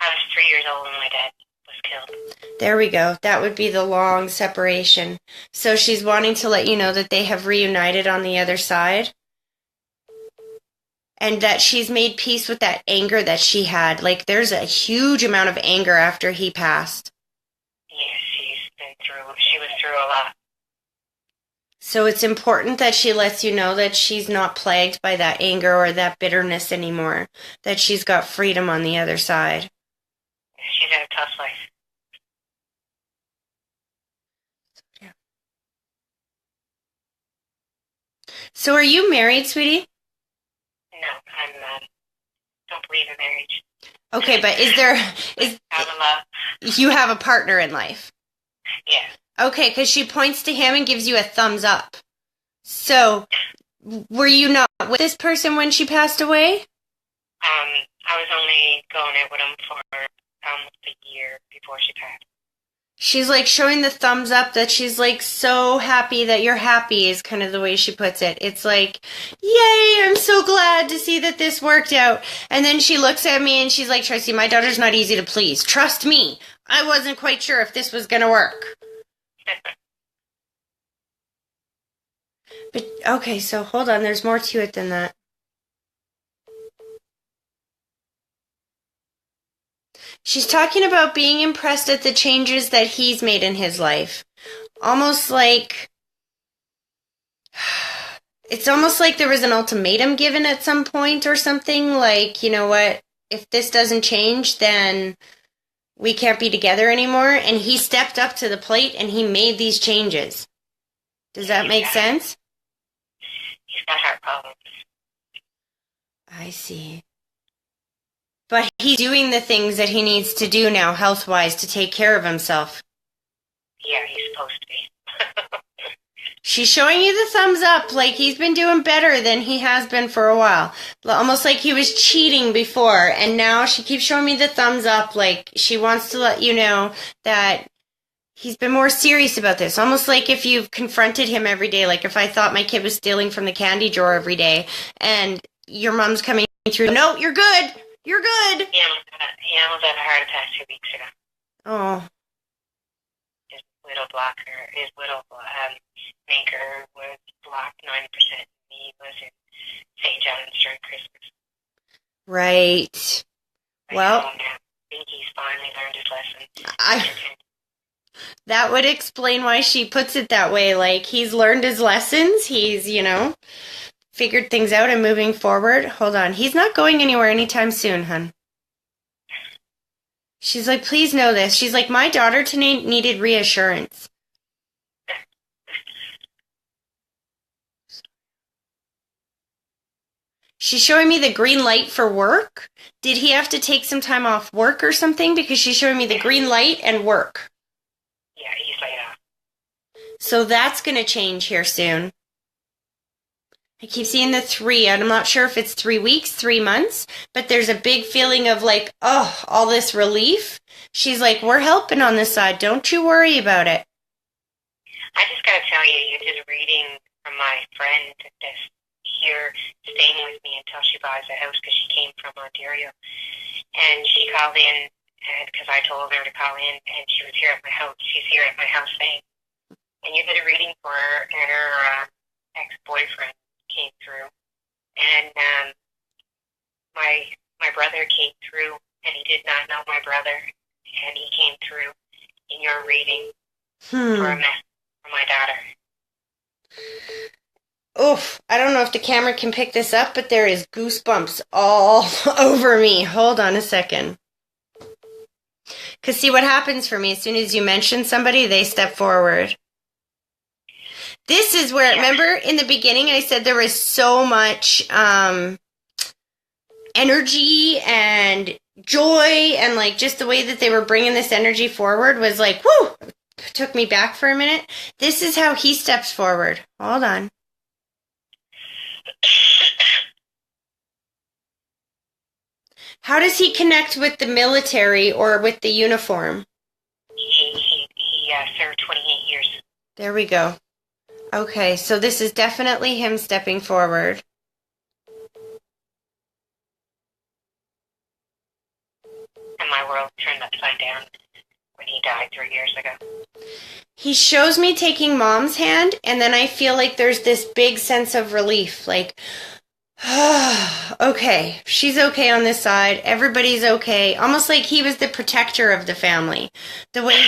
I was 3 years old when my dad was killed. There we go. That would be the long separation. So she's wanting to let you know that they have reunited on the other side. And that she's made peace with that anger that she had. Like, there's a huge amount of anger after he passed. Yes, she was through a lot. So it's important that she lets you know that she's not plagued by that anger or that bitterness anymore. That she's got freedom on the other side. She's had a tough life. Yeah. So are you married, sweetie? No, I'm don't believe in marriage. Okay, but I love. you have a partner in life? Yeah. Okay, because she points to him and gives you a thumbs up. So, were you not with this person when she passed away? I was only going out with him for almost a year before she passed. She's like showing the thumbs up that she's like so happy that you're happy is kind of the way she puts it. It's like, yay, I'm so glad to see that this worked out. And then she looks at me and she's like, Tracy, my daughter's not easy to please. Trust me. I wasn't quite sure if this was going to work. But, okay, so hold on. There's more to it than that. She's talking about being impressed at the changes that he's made in his life. Almost like... It's almost like there was an ultimatum given at some point or something. Like, you know what? If this doesn't change, then we can't be together anymore. And he stepped up to the plate and he made these changes. Does that make sense? He's got heart problems. I see. But he's doing the things that he needs to do now, health-wise, to take care of himself. Yeah, he's supposed to be. She's showing you the thumbs up, like he's been doing better than he has been for a while. Almost like he was cheating before, and now she keeps showing me the thumbs up, like she wants to let you know that he's been more serious about this. Almost like if you've confronted him every day, like if I thought my kid was stealing from the candy drawer every day, and your mom's coming through, no, you're good. You're good. He almost had a heart attack 2 weeks ago. Oh. His widow maker was blocked 90%. He was in St. John's during Christmas. Right. Well, I think he's finally learned his lesson. That would explain why she puts it that way. Like, he's learned his lessons. He's, figured things out and moving forward. Hold on. He's not going anywhere anytime soon, hun. She's like, please know this. She's like, my daughter tonight needed reassurance. She's showing me the green light for work. Did he have to take some time off work or something? Because she's showing me the green light and work. Yeah, he's laid off. So that's going to change here soon. I keep seeing the 3. I'm not sure if it's 3 weeks, 3 months, but there's a big feeling of like, oh, all this relief. She's like, we're helping on this side. Don't you worry about it. I just got to tell you, you did a reading from my friend that's here staying with me until she buys a house because she came from Ontario. And she called in because I told her to call in, and she was here at my house. She's here at my house staying. And you did a reading for her, and her ex-boyfriend came through. And my brother came through, and he did not know my brother. And he came through in your reading for a message for my daughter. Oof, I don't know if the camera can pick this up, but there is goosebumps all over me. Hold on a second. Because see what happens for me, as soon as you mention somebody, they step forward. This is where, remember in the beginning I said there was so much energy and joy, and like just the way that they were bringing this energy forward was like, whoo, took me back for a minute. This is how he steps forward. Hold on. How does he connect with the military or with the uniform? He served 28 years. There we go. Okay, so this is definitely him stepping forward. And my world turned upside down when he died 3 years ago. He shows me taking Mom's hand, and then I feel like there's this big sense of relief. Like, okay, she's okay on this side. Everybody's okay. Almost like he was the protector of the family. The way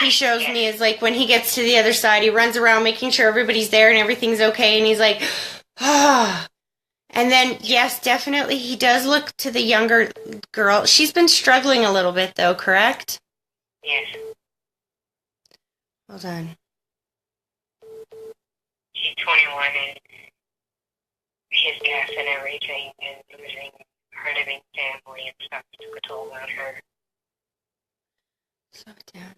he shows me is like when he gets to the other side, he runs around making sure everybody's there and everything's okay. And he's like, ah. And then, yes, definitely, he does look to the younger girl. She's been struggling a little bit, though, correct? Yes. Hold on. She's 21 and his death and everything and losing her living family and stuff took a toll on her. Slow it down.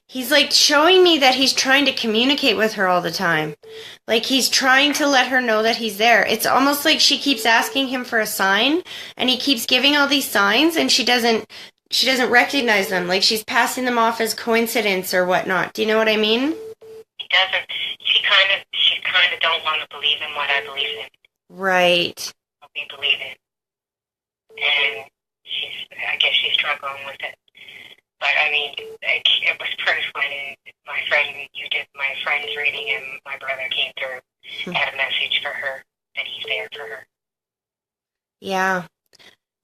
He's like showing me that he's trying to communicate with her all the time. Like he's trying to let her know that he's there. It's almost like she keeps asking him for a sign, and he keeps giving all these signs, and she doesn't recognize them. Like she's passing them off as coincidence or whatnot. Do you know what I mean? He doesn't. She kind of don't want to believe in what I believe in. Right. What we believe in, and I guess she's struggling with it. But I mean, it was proof when you did my friend's reading and my brother came through, had a message for her, and he's there for her. Yeah.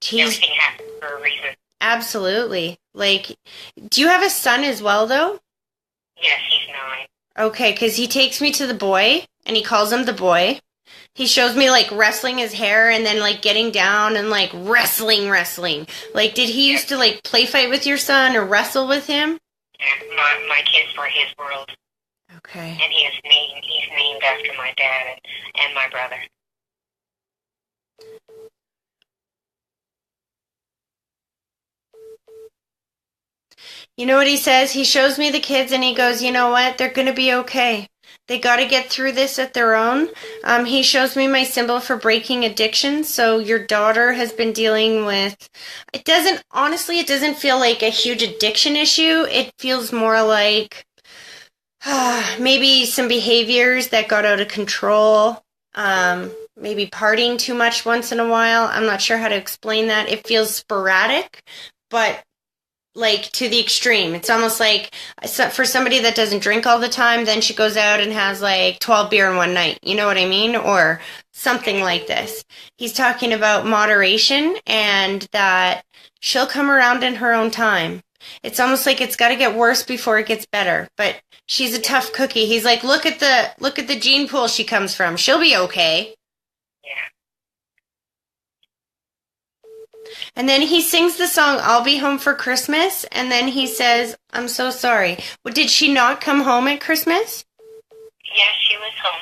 Jeez. Everything happens for a reason. Absolutely. Like, do you have a son as well, though? Yes, he's 9. Okay, because he takes me to the boy, and he calls him the boy. He shows me, like, wrestling his hair and then, like, getting down and, like, wrestling. Like, did he used to, like, play fight with your son or wrestle with him? Yeah, my kids were his world. Okay. And he's named after my dad and my brother. You know what he says? He shows me the kids and he goes, you know what? They're going to be okay. They got to get through this at their own. He shows me my symbol for breaking addiction. So your daughter has been dealing with, it doesn't feel like a huge addiction issue. It feels more like maybe some behaviors that got out of control. Maybe partying too much once in a while. I'm not sure how to explain that. It feels sporadic, but like to the extreme. It's almost like for somebody that doesn't drink all the time, then she goes out and has like 12 beer in one night. You know what I mean? Or something like this. He's talking about moderation and that she'll come around in her own time. It's almost like it's got to get worse before it gets better. But she's a tough cookie. He's like, look at the gene pool she comes from. She'll be okay. Yeah. And then he sings the song, I'll Be Home for Christmas, and then he says, I'm so sorry. Well, did she not come home at Christmas? Yes, she was home.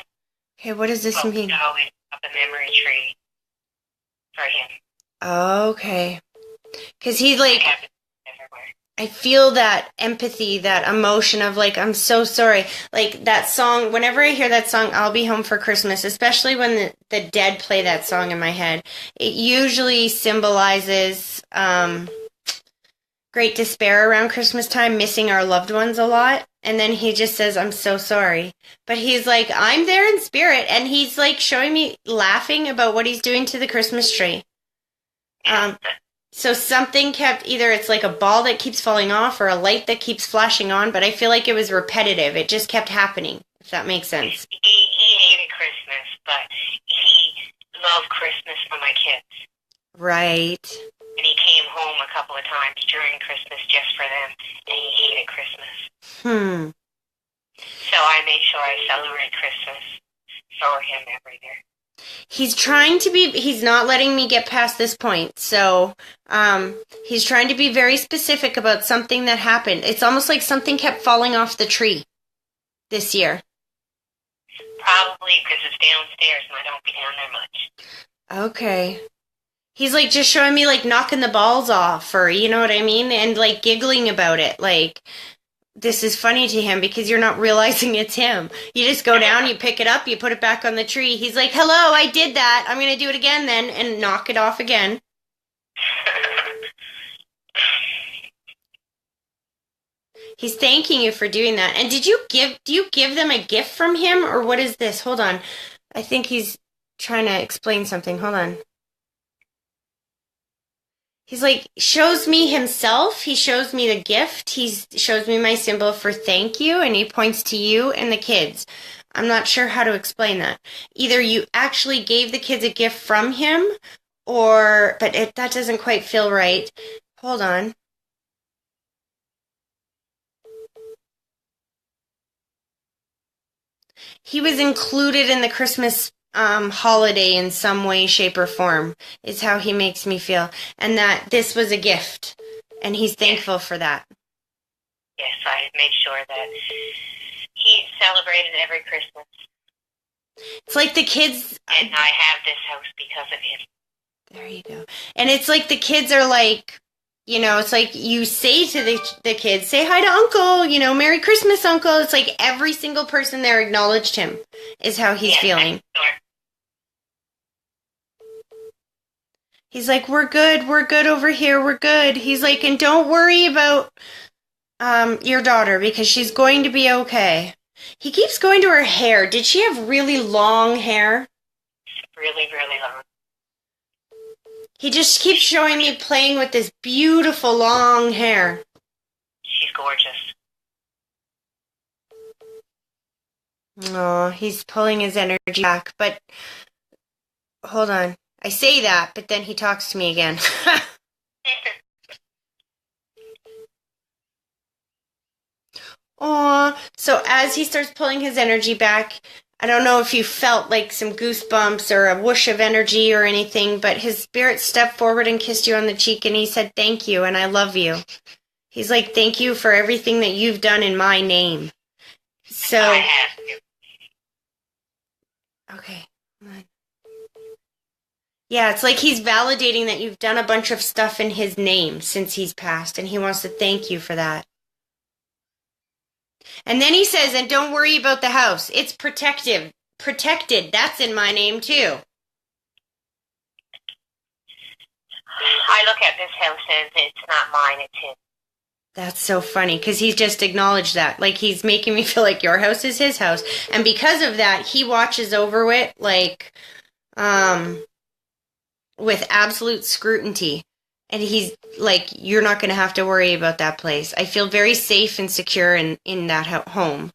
Okay, what does this mean? We always up a memory tree for him. Okay. Because he, like, Everywhere. I feel that empathy, that emotion of like, I'm so sorry. Like that song, whenever I hear that song, I'll Be Home for Christmas, especially when the Dead play that song in my head, it usually symbolizes great despair around Christmas time, missing our loved ones a lot. And then he just says, I'm so sorry. But he's like, I'm there in spirit. And he's like showing me laughing about what he's doing to the Christmas tree. So something kept, either it's like a ball that keeps falling off or a light that keeps flashing on, but I feel like it was repetitive. It just kept happening, if that makes sense. He hated Christmas, but he loved Christmas for my kids. Right. And he came home a couple of times during Christmas just for them, and he hated Christmas. So I made sure I celebrate Christmas for him every year. He's trying to be, he's not letting me get past this point. So he's trying to be very specific about something that happened. It's almost like something kept falling off the tree this year. Probably because it's downstairs and I don't be down there much. Okay. He's like just showing me like knocking the balls off, or you know what I mean? And like giggling about it. Like, this is funny to him because you're not realizing it's him. You just go down, you pick it up, you put it back on the tree. He's like, hello, I did that. I'm going to do it again then, and knock it off again. He's thanking you for doing that. And do you give them a gift from him, or what is this? Hold on. I think he's trying to explain something. Hold on. He's like, shows me himself. He shows me the gift. He shows me my symbol for thank you, and he points to you and the kids. I'm not sure how to explain that. Either you actually gave the kids a gift from him, but that doesn't quite feel right. Hold on. He was included in the Christmas holiday in some way, shape, or form, is how he makes me feel. And that this was a gift, and he's thankful for that. Yes, I made sure that he celebrated every Christmas. It's like the kids... And I have this house because of him. There you go. And it's like the kids are like, you know, it's like you say to the kids, say hi to Uncle, you know, Merry Christmas, Uncle. It's like every single person there acknowledged him, is how he's feeling. Sure. He's like, we're good over here, we're good. He's like, and don't worry about your daughter because she's going to be okay. He keeps going to her hair. Did she have really long hair? Really, really long. He just keeps showing me playing with this beautiful long hair. She's gorgeous. Oh, he's pulling his energy back, but hold on. I say that, but then he talks to me again. Aw. So as he starts pulling his energy back, I don't know if you felt like some goosebumps or a whoosh of energy or anything, but his spirit stepped forward and kissed you on the cheek, and he said, thank you, and I love you. He's like, thank you for everything that you've done in my name. So, I have to. Okay. Yeah, it's like he's validating that you've done a bunch of stuff in his name since he's passed, and he wants to thank you for that. And then he says, and don't worry about the house. It's protected. That's in my name, too. I look at this house as it's not mine, it's his. That's so funny, because he's just acknowledged that. Like, he's making me feel like your house is his house. And because of that, he watches over it, like, with absolute scrutiny. And he's like, you're not going to have to worry about that place. I feel very safe and secure in that home.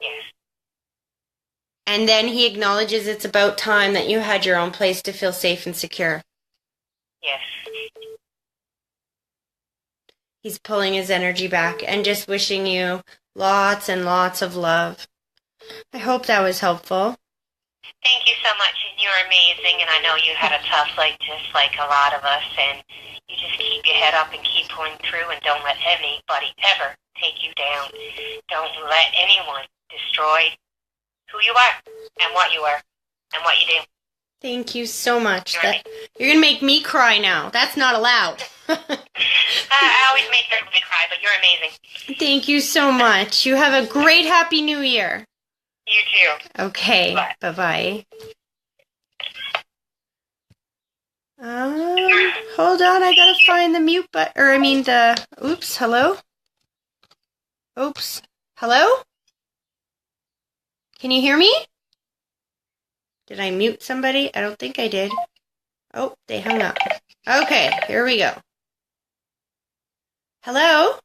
Yes. And then he acknowledges it's about time that you had your own place to feel safe and secure. Yes. He's pulling his energy back and just wishing you lots and lots of love. I hope that was helpful. Thank you so much, and you're amazing, and I know you had a tough life just like a lot of us, and you just keep your head up and keep pulling through, and don't let anybody ever take you down. Don't let anyone destroy who you are, and what you are, and what you do. Thank you so much. You're going to make me cry now. That's not allowed. I always make make everybody cry, but you're amazing. Thank you so much. You have a great Happy New Year. You too. Okay. Bye. Bye-bye. Hold on. I gotta find the mute button. Or, I mean, oops. Hello? Oops. Hello? Can you hear me? Did I mute somebody? I don't think I did. Oh, they hung up. Okay, here we go. Hello?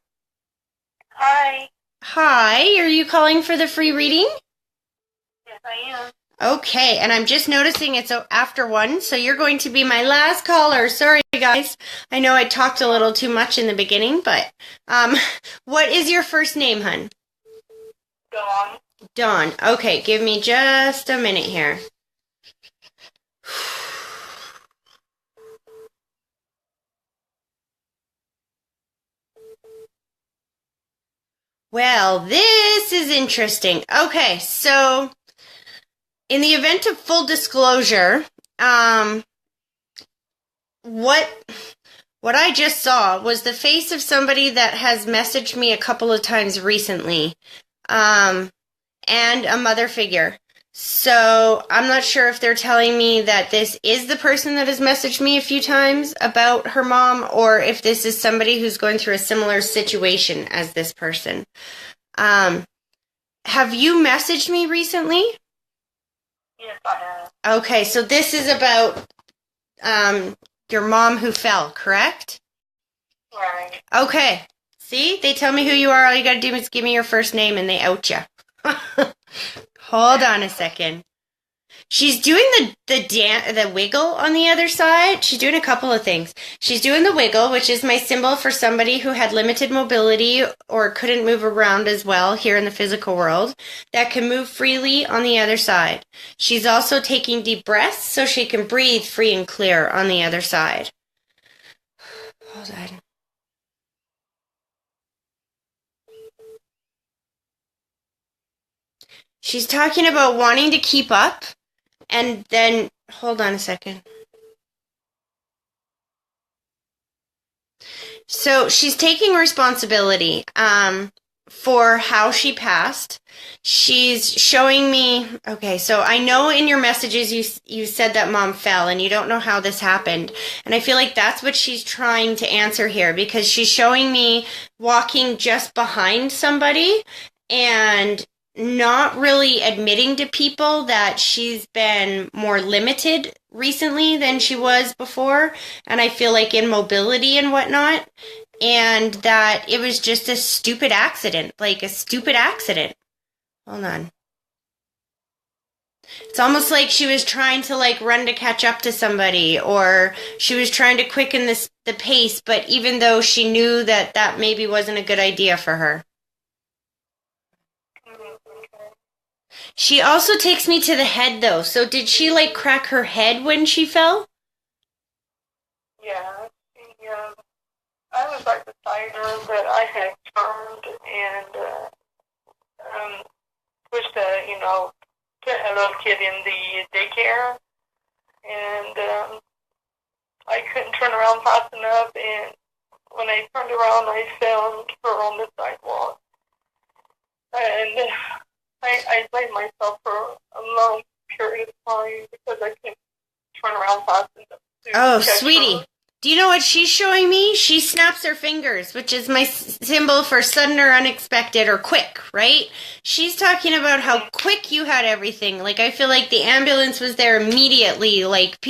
Hi. Hi, are you calling for the free reading? Yes, I am. Okay, and I'm just noticing it's after 1, so you're going to be my last caller. Sorry, guys. I know I talked a little too much in the beginning, but what is your first name, hun? Dawn. Dawn. Okay, give me just a minute here. Well, this is interesting. Okay, so in the event of full disclosure, what I just saw was the face of somebody that has messaged me a couple of times recently, and a mother figure. So I'm not sure if they're telling me that this is the person that has messaged me a few times about her mom, or if this is somebody who's going through a similar situation as this person. Have you messaged me recently? Yes, I have. Okay, so this is about your mom who fell, correct? Right. Okay. See, they tell me who you are. All you gotta do is give me your first name and they out you. Hold on a second. She's doing the wiggle on the other side. She's doing a couple of things. She's doing the wiggle, which is my symbol for somebody who had limited mobility or couldn't move around as well here in the physical world, that can move freely on the other side. She's also taking deep breaths so she can breathe free and clear on the other side. Hold on. She's talking about wanting to keep up, and then, hold on a second. So she's taking responsibility for how she passed. She's showing me, okay, so I know in your messages you said that mom fell and you don't know how this happened. And I feel like that's what she's trying to answer here, because she's showing me walking just behind somebody and not really admitting to people that she's been more limited recently than she was before, and I feel like in mobility and whatnot, and that it was just a stupid accident, like a stupid accident. Hold on. It's almost like she was trying to like run to catch up to somebody, or she was trying to quicken the pace, but even though she knew that maybe wasn't a good idea for her. She also takes me to the head, though. So did she, like, crack her head when she fell? Yeah. I was right beside her, but I had turned and pushed put a little kid in the daycare. And I couldn't turn around fast enough. And when I turned around, I found her on the sidewalk. And I blamed myself for a long period of time because I couldn't turn around fast enough. Oh, sweetie. Her. Do you know what she's showing me? She snaps her fingers, which is my symbol for sudden or unexpected or quick, right? She's talking about how quick you had everything. Like, I feel like the ambulance was there immediately. Like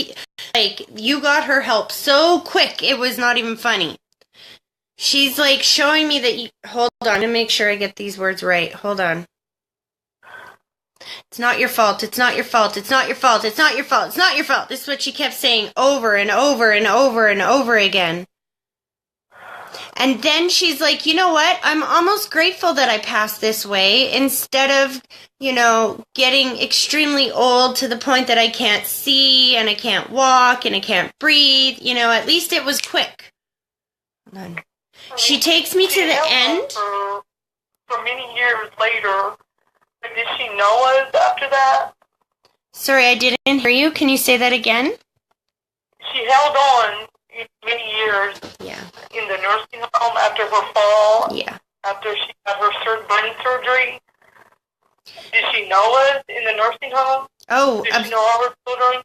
you got her help so quick, it was not even funny. She's, like, showing me that you... Hold on to make sure I get these words right. Hold on. It's not your fault, it's not your fault, it's not your fault, it's not your fault, it's not your fault. This is what she kept saying over and over and over and over again. And then she's like, you know what? I'm almost grateful that I passed this way instead of, getting extremely old to the point that I can't see and I can't walk and I can't breathe. At least it was quick. Hold on. She takes me to the end. For many years later. Did she know us after that? Sorry, I didn't hear you. Can you say that again? She held on, many years Yeah. in the nursing home after her fall, Yeah. after she had her brain surgery. Did she know us in the nursing home? Oh, Did she know all her children?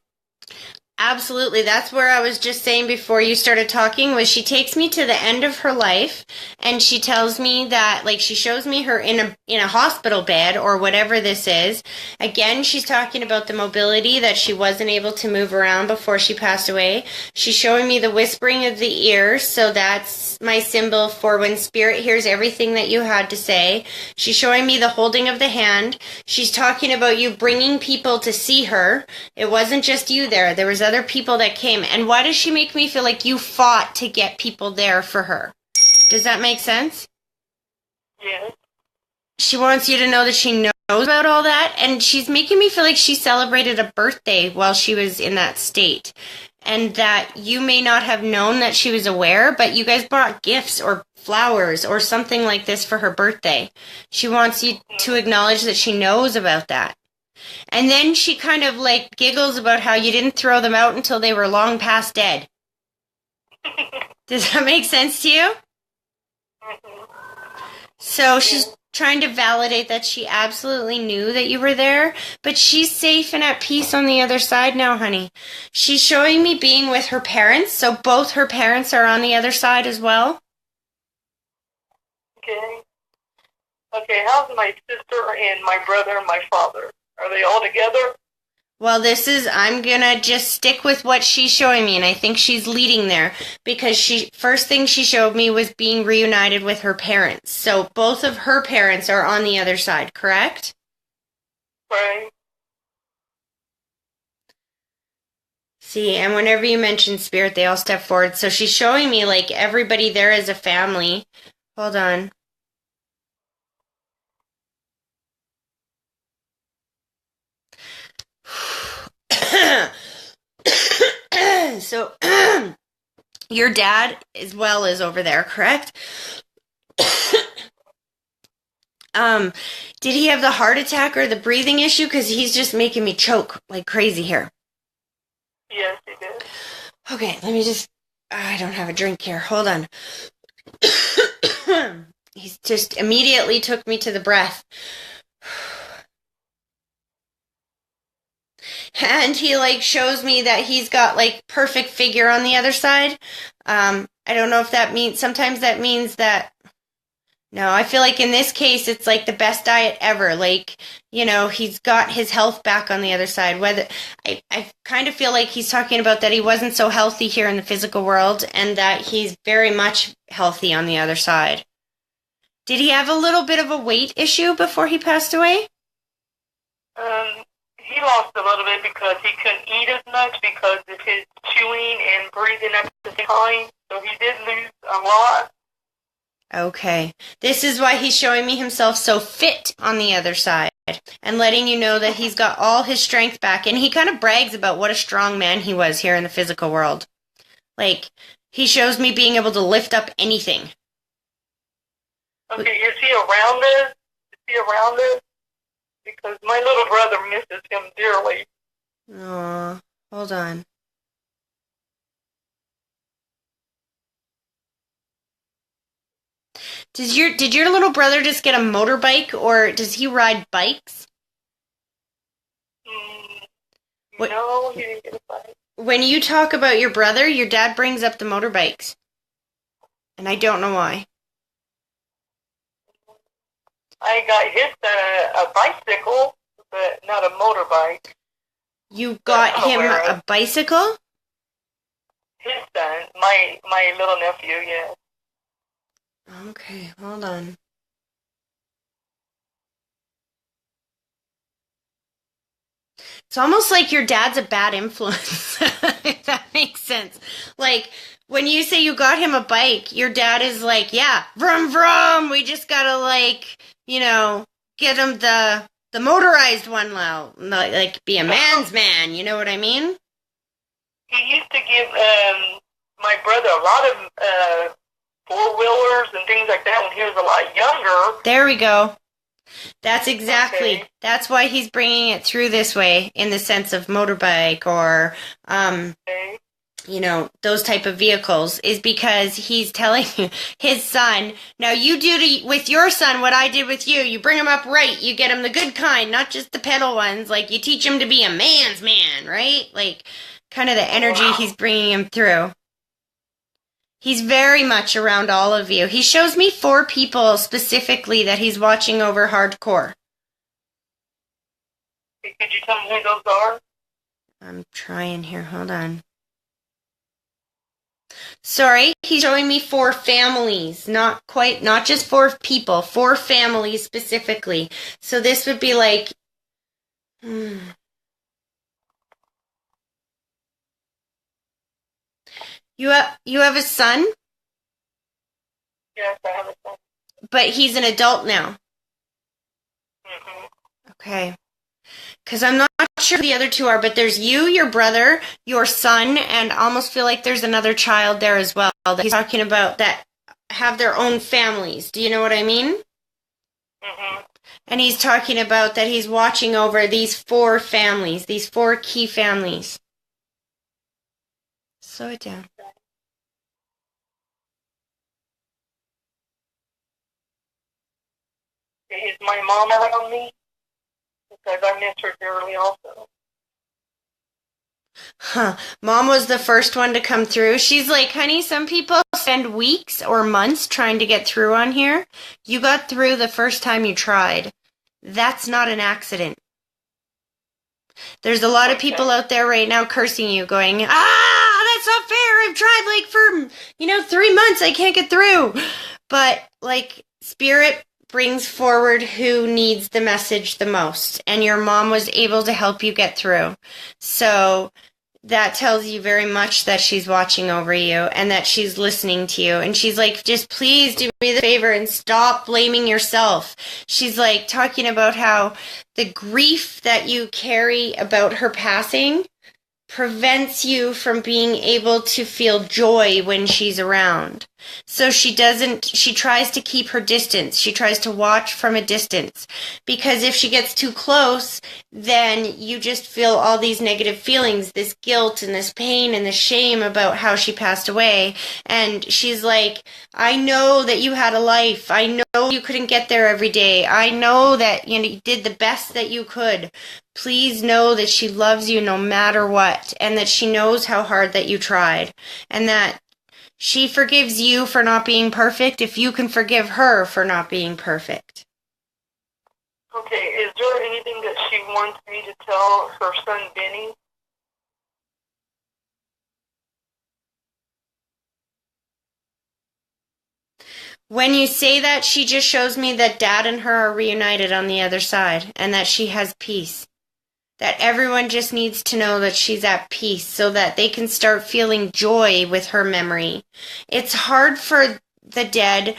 absolutely. That's where I was just saying before you started talking, was she takes me to the end of her life and she tells me that, like, she shows me her in a hospital bed or whatever this is. Again, she's talking about the mobility, that she wasn't able to move around before she passed away. She's showing me the whispering of the ears, so that's my symbol for when spirit hears everything that you had to say. She's showing me the holding of the hand. She's talking about you bringing people to see her. It wasn't just you there. There was other people that came. And why does she make me feel like you fought to get people there for her? Does that make sense? Yes. She wants you to know that she knows about all that, and she's making me feel like she celebrated a birthday while she was in that state, and that you may not have known that she was aware, but you guys brought gifts or flowers or something like this for her birthday. She wants you to acknowledge that she knows about that. And then she kind of like giggles about how you didn't throw them out until they were long past dead. Does that make sense to you? So she's trying to validate that she absolutely knew that you were there, but she's safe and at peace on the other side now, honey. She's showing me being with her parents, so both her parents are on the other side as well. Okay. Okay, how's my sister and my brother and my father? Are they all together? Well, I'm gonna just stick with what she's showing me, and I think she's leading there, because first thing she showed me was being reunited with her parents. So both of her parents are on the other side, correct? Right. See, and whenever you mention spirit, they all step forward. So she's showing me like everybody there is a family. Hold on. So your dad as well is over there, correct? Did he have the heart attack or the breathing issue? Because he's just making me choke like crazy here. Yes, he did. Okay, let me just... I don't have a drink here. Hold on. He's just immediately took me to the breath. And he like shows me that he's got like perfect figure on the other side. I don't know if that means... Sometimes that means that... No, I feel like in this case, it's like the best diet ever. Like, you know, he's got his health back on the other side. Whether I kind of feel like he's talking about that he wasn't so healthy here in the physical world and that he's very much healthy on the other side. Did he have a little bit of a weight issue before he passed away? He lost a little bit because he couldn't eat as much because of his chewing and breathing at the same time. So he did lose a lot. Okay. This is why he's showing me himself so fit on the other side and letting you know that he's got all his strength back. And he kind of brags about what a strong man he was here in the physical world. Like, he shows me being able to lift up anything. Okay, is he around us? Is he around us? Because my little brother misses him dearly. Aw, hold on. Did your little brother just get a motorbike, or does he ride bikes? No, he didn't get a bike. When you talk about your brother, your dad brings up the motorbikes. And I don't know why. I got his son a bicycle, but not a motorbike. You got him a bicycle? His son, my little nephew, yeah. Okay, hold on. It's almost like your dad's a bad influence, if that makes sense. Like, when you say you got him a bike, your dad is like, yeah, vroom vroom, we just gotta, like, you know, get him the motorized one now. Like, be a man's man, you know what I mean? He used to give my brother a lot of four-wheelers and things like that when he was a lot younger. There we go. That's exactly. Okay. That's why he's bringing it through this way, in the sense of motorbike or Okay. those type of vehicles is because he's telling his son, now you do with your son what I did with you. You bring him up right. You get him the good kind, not just the pedal ones. Like, you teach him to be a man's man, right? Like, kind of the energy he's bringing him through. He's very much around all of you. He shows me 4 people specifically that he's watching over hardcore. Could you tell me who those are? I'm trying here. Hold on. Sorry, he's showing me 4 families, not just 4 people, 4 families specifically. So this would be like, you have a son, Yes, I have a son. but he's an adult now. Mm-hmm. Okay. Because I'm not sure who the other 2 are, but there's you, your brother, your son, and I almost feel like there's another child there as well that he's talking about that have their own families. Do you know what I mean? Mm-hmm. And he's talking about that he's watching over these 4 families, these 4 key families. Slow it down. Is my mom around me? Because I miss her dearly also. Huh. Mom was the first one to come through. She's like, honey, some people spend weeks or months trying to get through on here. You got through the first time you tried. That's not an accident. There's a lot of people out there right now cursing you, going, that's not fair. I've tried like for, 3 months. I can't get through. But like, Spirit brings forward who needs the message the most. And your mom was able to help you get through. So that tells you very much that she's watching over you and that she's listening to you. And she's like, just please do me the favor and stop blaming yourself. She's like talking about how the grief that you carry about her passing prevents you from being able to feel joy when she's around. So she tries to keep her distance. She tries to watch from a distance. Because if she gets too close, then you just feel all these negative feelings, this guilt and this pain and the shame about how she passed away. And she's like, I know that you had a life. I know you couldn't get there every day. I know that you did the best that you could. Please know that she loves you no matter what, and that she knows how hard that you tried, and that she forgives you for not being perfect if you can forgive her for not being perfect. Okay, is there anything that she wants me to tell her son Benny? When you say that, she just shows me that Dad and her are reunited on the other side, and that she has peace. That everyone just needs to know that she's at peace so that they can start feeling joy with her memory. It's hard for the dead.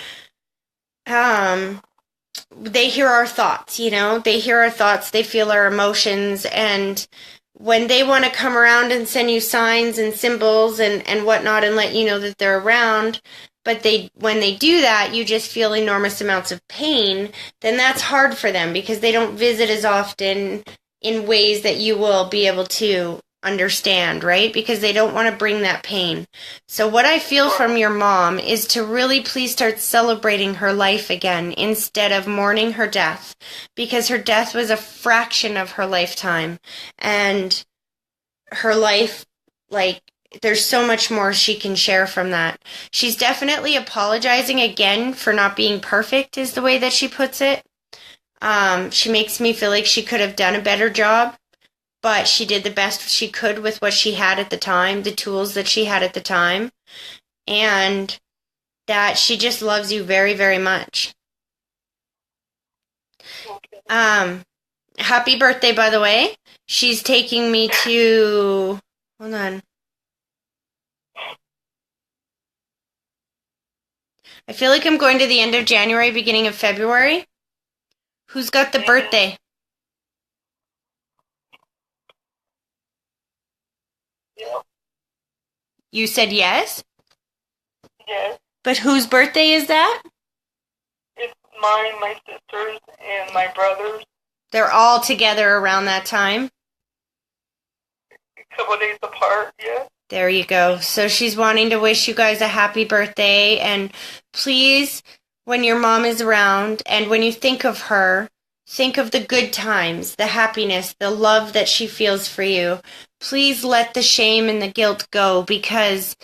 They hear our thoughts, They hear our thoughts, they feel our emotions, and when they want to come around and send you signs and symbols and whatnot and let you know that they're around, but when they do that, you just feel enormous amounts of pain, then that's hard for them because they don't visit as often in ways that you will be able to understand, right? Because they don't want to bring that pain. So what I feel from your mom is to really please start celebrating her life again instead of mourning her death, because her death was a fraction of her lifetime, and her life, there's so much more she can share from that. She's definitely apologizing again for not being perfect, is the way that she puts it. She makes me feel like she could have done a better job, but she did the best she could with what she had at the time, the tools that she had at the time, and that she just loves you very, very much. Happy birthday, by the way. She's taking me to... Hold on. I feel like I'm going to the end of January, beginning of February. Who's got the birthday? Yeah. You said yes? Yes. But whose birthday is that? It's mine, my sister's, and my brother's. They're all together around that time? A couple of days apart, yes. There you go. So she's wanting to wish you guys a happy birthday. And please, when your mom is around and when you think of her, think of the good times, the happiness, the love that she feels for you. Please let the shame and the guilt go, because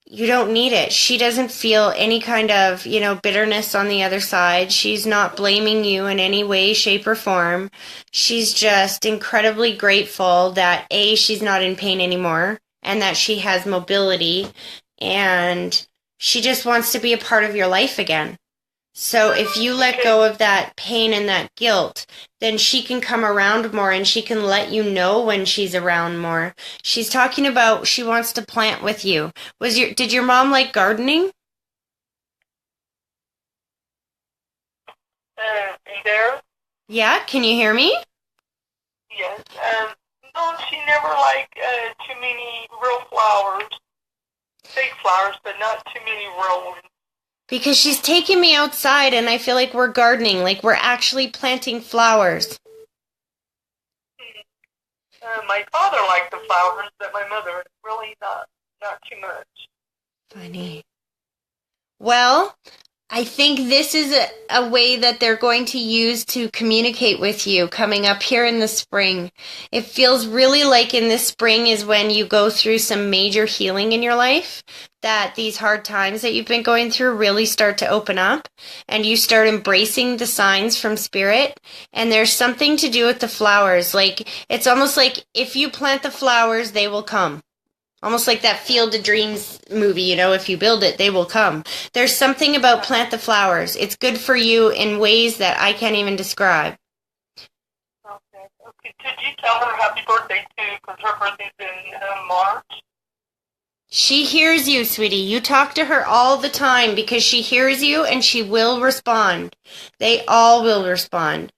you don't need it. She doesn't feel any kind of, bitterness on the other side. She's not blaming you in any way, shape, or form. She's just incredibly grateful that A, she's not in pain anymore, and that she has mobility, and she just wants to be a part of your life again. So if you let go of that pain and that guilt, then she can come around more, and she can let you know when she's around more. She's talking about she wants to plant with you. Did your mom like gardening? There? Yeah, can you hear me? Yes. No, she never liked too many real flowers. Fake flowers, but not too many real ones. Because she's taking me outside, and I feel like we're gardening, like we're actually planting flowers. My father liked the flowers, but my mother really not too much. Funny. Well, I think this is a way that they're going to use to communicate with you coming up here in the spring. It feels really like in the spring is when you go through some major healing in your life, that these hard times that you've been going through really start to open up, and you start embracing the signs from Spirit. And there's something to do with the flowers. Like, it's almost like if you plant the flowers, they will come. Almost like that Field of Dreams movie, if you build it, they will come. There's something about plant the flowers. It's good for you in ways that I can't even describe. Okay. Could you tell her happy birthday too? Because her birthday's in March. She hears you, sweetie. You talk to her all the time because she hears you and she will respond. They all will respond.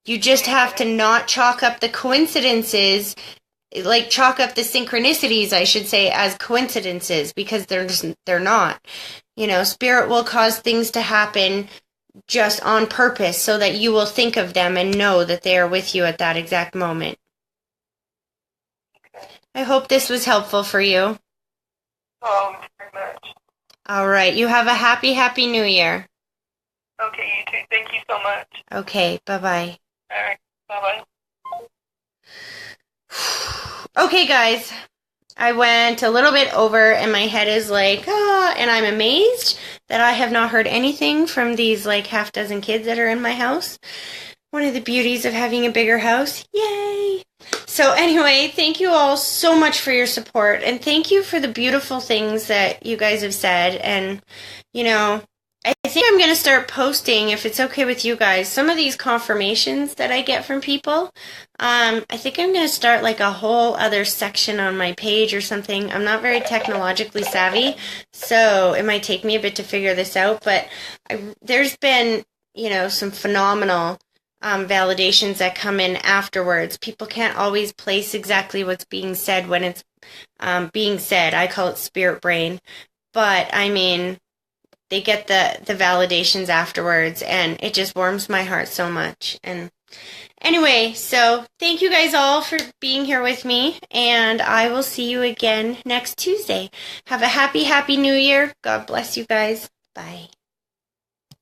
You just have to not chalk up the coincidences, like chalk up the synchronicities, I should say, as coincidences, because they're not. Spirit will cause things to happen just on purpose so that you will think of them and know that they are with you at that exact moment. Okay. I hope this was helpful for you. Very much. All right. You have a happy, happy New Year. Okay, you too. Thank you so much. Okay. Bye-bye. All right. Bye-bye. Okay, guys. I went a little bit over, and my head is like, and I'm amazed that I have not heard anything from these like half dozen kids that are in my house. One of the beauties of having a bigger house. Yay! So anyway, thank you all so much for your support, and thank you for the beautiful things that you guys have said. And, I think I'm going to start posting, if it's okay with you guys, some of these confirmations that I get from people. I think I'm going to start like a whole other section on my page or something. I'm not very technologically savvy, so it might take me a bit to figure this out, but there's been, some phenomenal validations that come in afterwards. People can't always place exactly what's being said when it's being said. I call it spirit brain. But, they get the validations afterwards, and it just warms my heart so much. And anyway, so thank you guys all for being here with me, and I will see you again next Tuesday. Have a happy, happy New Year. God bless you guys. Bye.